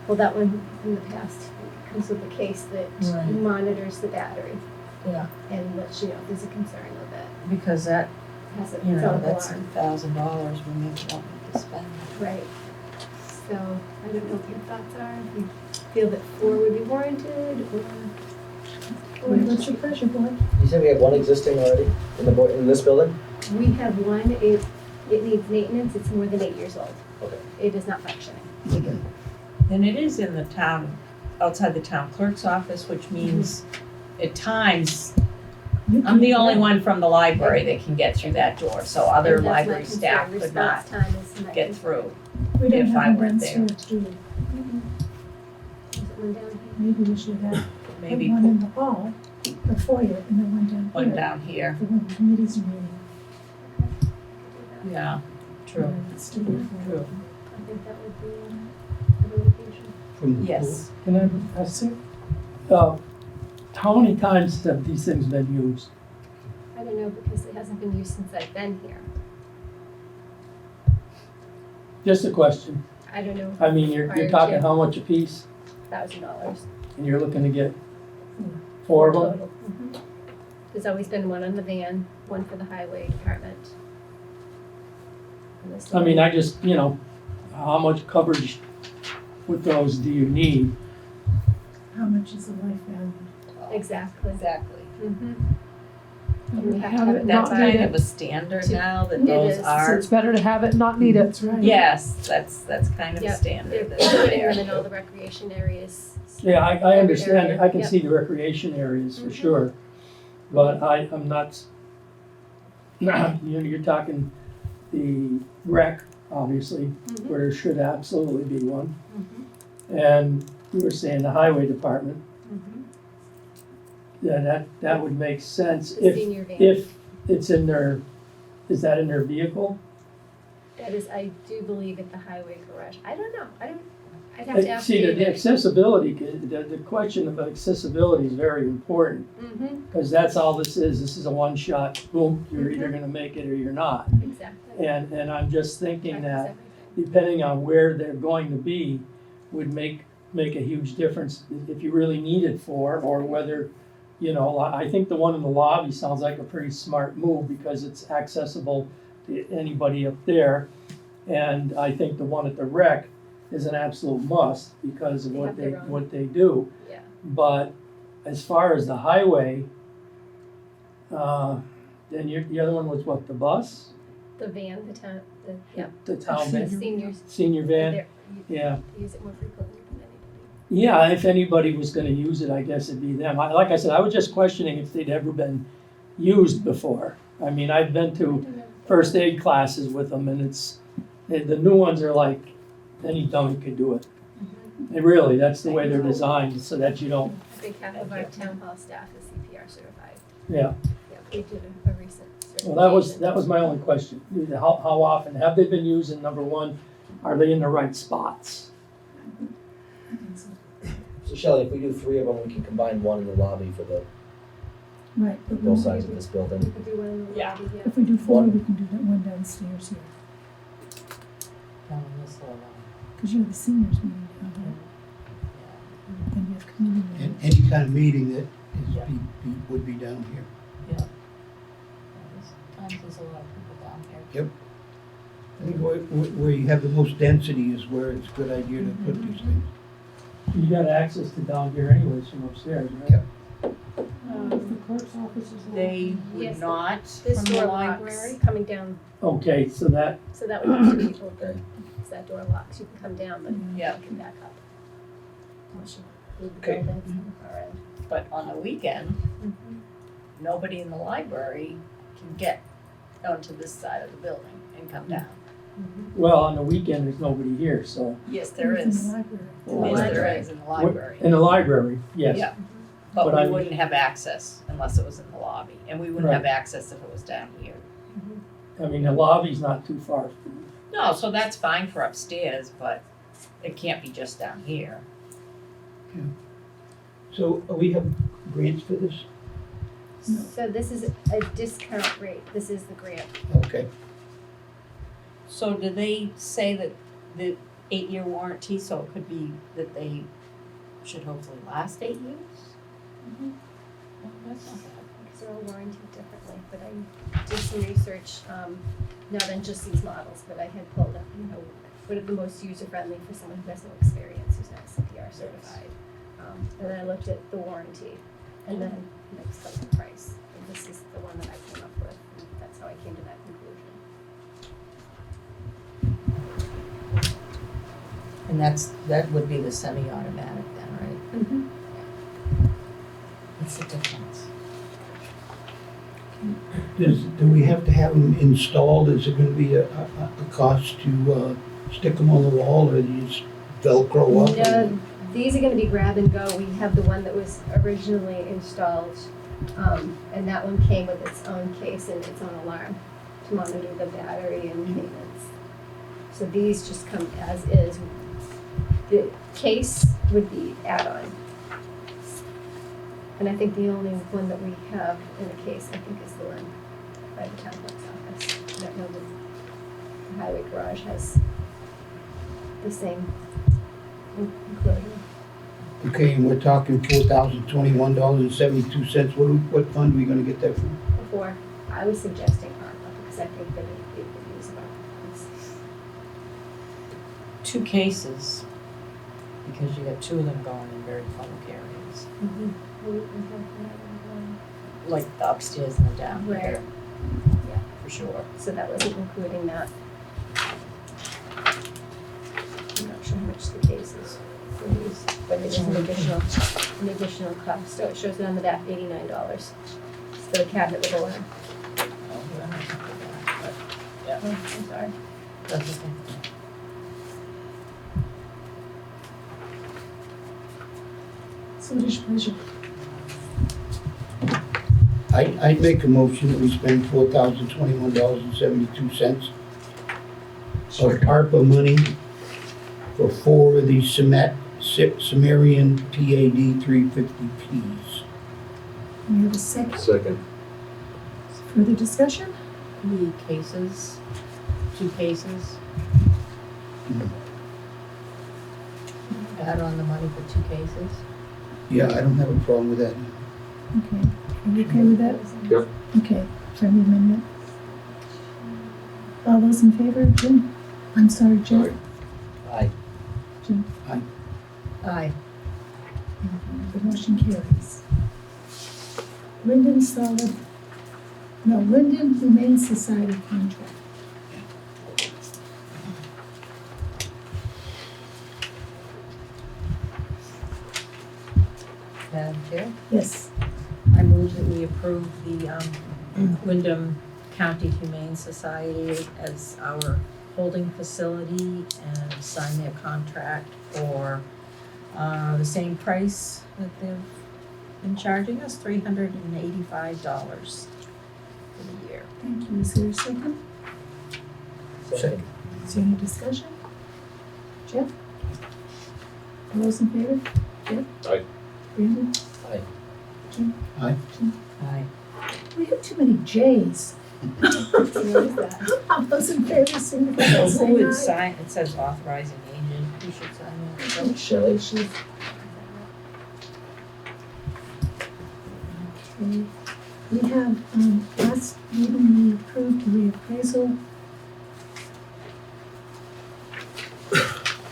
well, that one in the past, it comes with a case that Right. monitors the battery Yeah, and lets you know if there's a concern with it. because that, Has a, you its know, own that's alarm. $1,000 we maybe don't need to spend. Right. So I don't know what your thoughts are. If you feel that 4 would be warranted or. What's your pleasure, board? You said we have one existing already in this building? We have one, it needs maintenance, it's more than 8 years old. Okay. It is not functioning. And it is in the town, outside the town clerk's office, which means at times, I'm the only one from the library that can get through that door, so other And that's my library concern. staff could not Response time is my get concern. through. We don't If have I one weren't there. downstairs, do we? Is it one down here? Maybe we should have Maybe one put in the hall, the foyer, and then one down one here. down here. For when committees are meeting. Yeah, true, Let's do that. true. I think that would be a good location. From the Yes. Can I ask you? How many times have these things been used? I don't know because it hasn't been used since I've been here. Just a question. I don't know. I mean, you're Prior talking to how much a piece, $1,000 and you're looking to get 4 of them? total. There's always been one on the van, one for the highway department. And this I mean, one- I just, how much coverage with those do you need? How much is the life value? Exactly. Exactly. Mm-hmm. Better to have to have have it, it not That's need kind it. of a standard now that It those is. So are. it's better to have it, not need it. That's right. Yes, that's kind of a Yep. standard They're that's putting them there. in all the recreation areas. Yeah, I Every understand, area, I can yep. see the recreation areas for Mhm. sure, but I'm not, you're talking the rec, obviously, Mhm. where there should absolutely be one. Mhm. And you were saying the highway department, Mhm. yeah, that would make sense The if, senior van. if it's in their, is that in their vehicle? That is, I do believe at the highway garage. I don't know. I'd have to ask See, the David. accessibility, the question of accessibility is very important, Mm-hmm, because that's all this is. This is a one-shot, boom, you're either gonna make it or you're not. exactly. And I'm just thinking Practice that everything. depending on where they're going to be would make a huge difference if you really need it for, or whether, I think the one in the lobby sounds like a pretty smart move because it's accessible to anybody up there. And I think the one at the rec is an absolute must because of They have their own. what they do. Yeah. But as far as the highway, then the other one was what, the bus? The van, the town, yeah. The town van, Seniors. senior van? they're- you Yeah. Use it more frequently than anybody. Yeah, if anybody was gonna use it, I guess it'd be them. Like I said, I was just questioning if they'd ever been used before. I mean, I've been I to don't know. first aid classes with them and the new ones are like, any dummy could do it. Mhm. And really, that's the way they're designed, so that you don't, I think half of our town hall staff is CPR certified. yeah. Yeah, we did a recent certification. Well, that was my only question. How often, have they been used, and number one, are they in the right spots? So Shelley, if we do 3 of them, we can combine one in the lobby for Right. for both sides of this building. We could do one in the Yeah. lobby, yeah. If we do 4, One. we can do that one downstairs here, Down this level. because you have the seniors meeting down here. Then you have community And meetings. any kind of meeting that Yeah. would be down here. Sometimes there's a lot of people down here. I think where you have the most density is where it's a good idea to put these things. You got access to down here anyways from upstairs, right? Yep. If the clerk's office is. They Yes, would not This from the door locks. library coming down, Okay, so that, so that would have 2 people, because that door locks, you can come down, but Yeah. you can back up. Unless you leave the Okay. building from the far end. But on the weekend, nobody in the library can get onto this side of the building and come down. well, on the weekend, there's nobody here, so. Yes, there It's in is. the library. Yes, there is in the library. In the library, yes. Yeah. But But I- we wouldn't have access unless it was in the lobby, and we wouldn't Right. have access if it was down here. I mean, the lobby's not too far from No, so that's fine for upstairs, but it can't be just down here. So we have grants for this? So this is a discount rate, this is the grant. Okay. So do they say that the 8-year warranty, so it could be that they should hopefully last 8 years. Well, that's not bad. Because they're all warranted differently, but I did some research, not on just these models, but I had pulled up, what are the most user-friendly for someone who has no experience, who's not CPR certified. And then I looked at the warranty, and then next up the price. And this is the one that I came up with, and that's how I came to that conclusion. And that would be the semi-automatic then, right? Mm-hmm. What's the difference? Do we have to have them installed? Is it gonna be a cost to stick them on the wall, or do you just Velcro up? No, these are gonna be grab and go. We have the one that was originally installed, and that one came with its own case and its own alarm to monitor the battery and maintenance. So these just come as is. The case would be add-on. And I think the only one that we have in the case, I think, is the one by the town clerk's office. I don't know if the highway garage has the same enclosure. Okay, and we're talking $4,021.72. What fund are we gonna get that from? Before, I was suggesting ARPA, because I think that it would use of ARPA funds. 2 cases, because you got 2 of them going in very public areas, like the upstairs and the down Right. here. Yeah. For sure. So that wasn't including that. I'm not sure how much the case is for these, but it is an additional cost. So it shows it on the back, $89. It's the cabinet with alarm. Oh, yeah, I don't think of that, but, yeah, Oh, I'm sorry. that's okay. So what is your pleasure? I'd make a motion that we spend $4,021.72 of ARPA money for 4 of these Sumerian PAD 350Ps. We have a second. Second. Further discussion? The cases, 2 cases. Add on the money for 2 cases. Yeah, I don't have a problem with that. Okay. Are you okay with that? Yep. Okay. Friendly amendment. All those in favor? Jim? I'm sorry, Jeff? Aye. Jim? Aye. The motion carries. Windham Humane Society contract. Madam Chair, Yes. I move that we approve the Windham County Humane Society as our holding facility and sign their contract for the same price that they've been charging us, $385 for the year. Thank you. Is there a second? Second. Is there any discussion? Jeff? All those in favor? Jeff? Aye. Brandon? Aye. Jim? Aye. Jim? Aye. We have too many J's. What is that? All those in favor, signify by So who saying would aye. sign, it says authorizing agent, who should sign it? Shelley, she's. Okay. We have, last meeting, we approved the reappraisal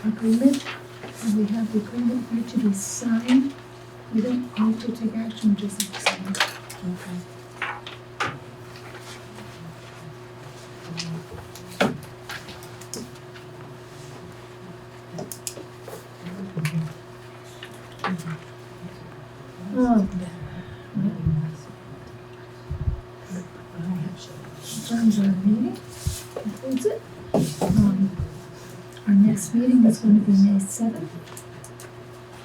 agreement, and we have the agreement here to be signed. We don't need to take action, we just need to sign. Okay. Confirms our meeting, concludes it. Our next meeting is going to be May 7th.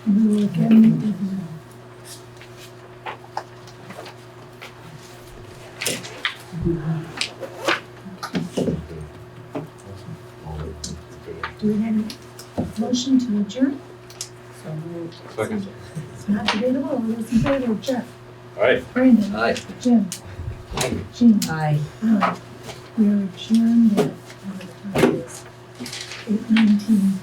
And we will again meet with you. Do we have a motion to adjourn? So moved. Second. It's not debatable. All those in favor, Jeff? Aye. Brandon? Aye. Jim? Jean? Aye. Aye. We are adjourned at, whatever the time it is, 8:19.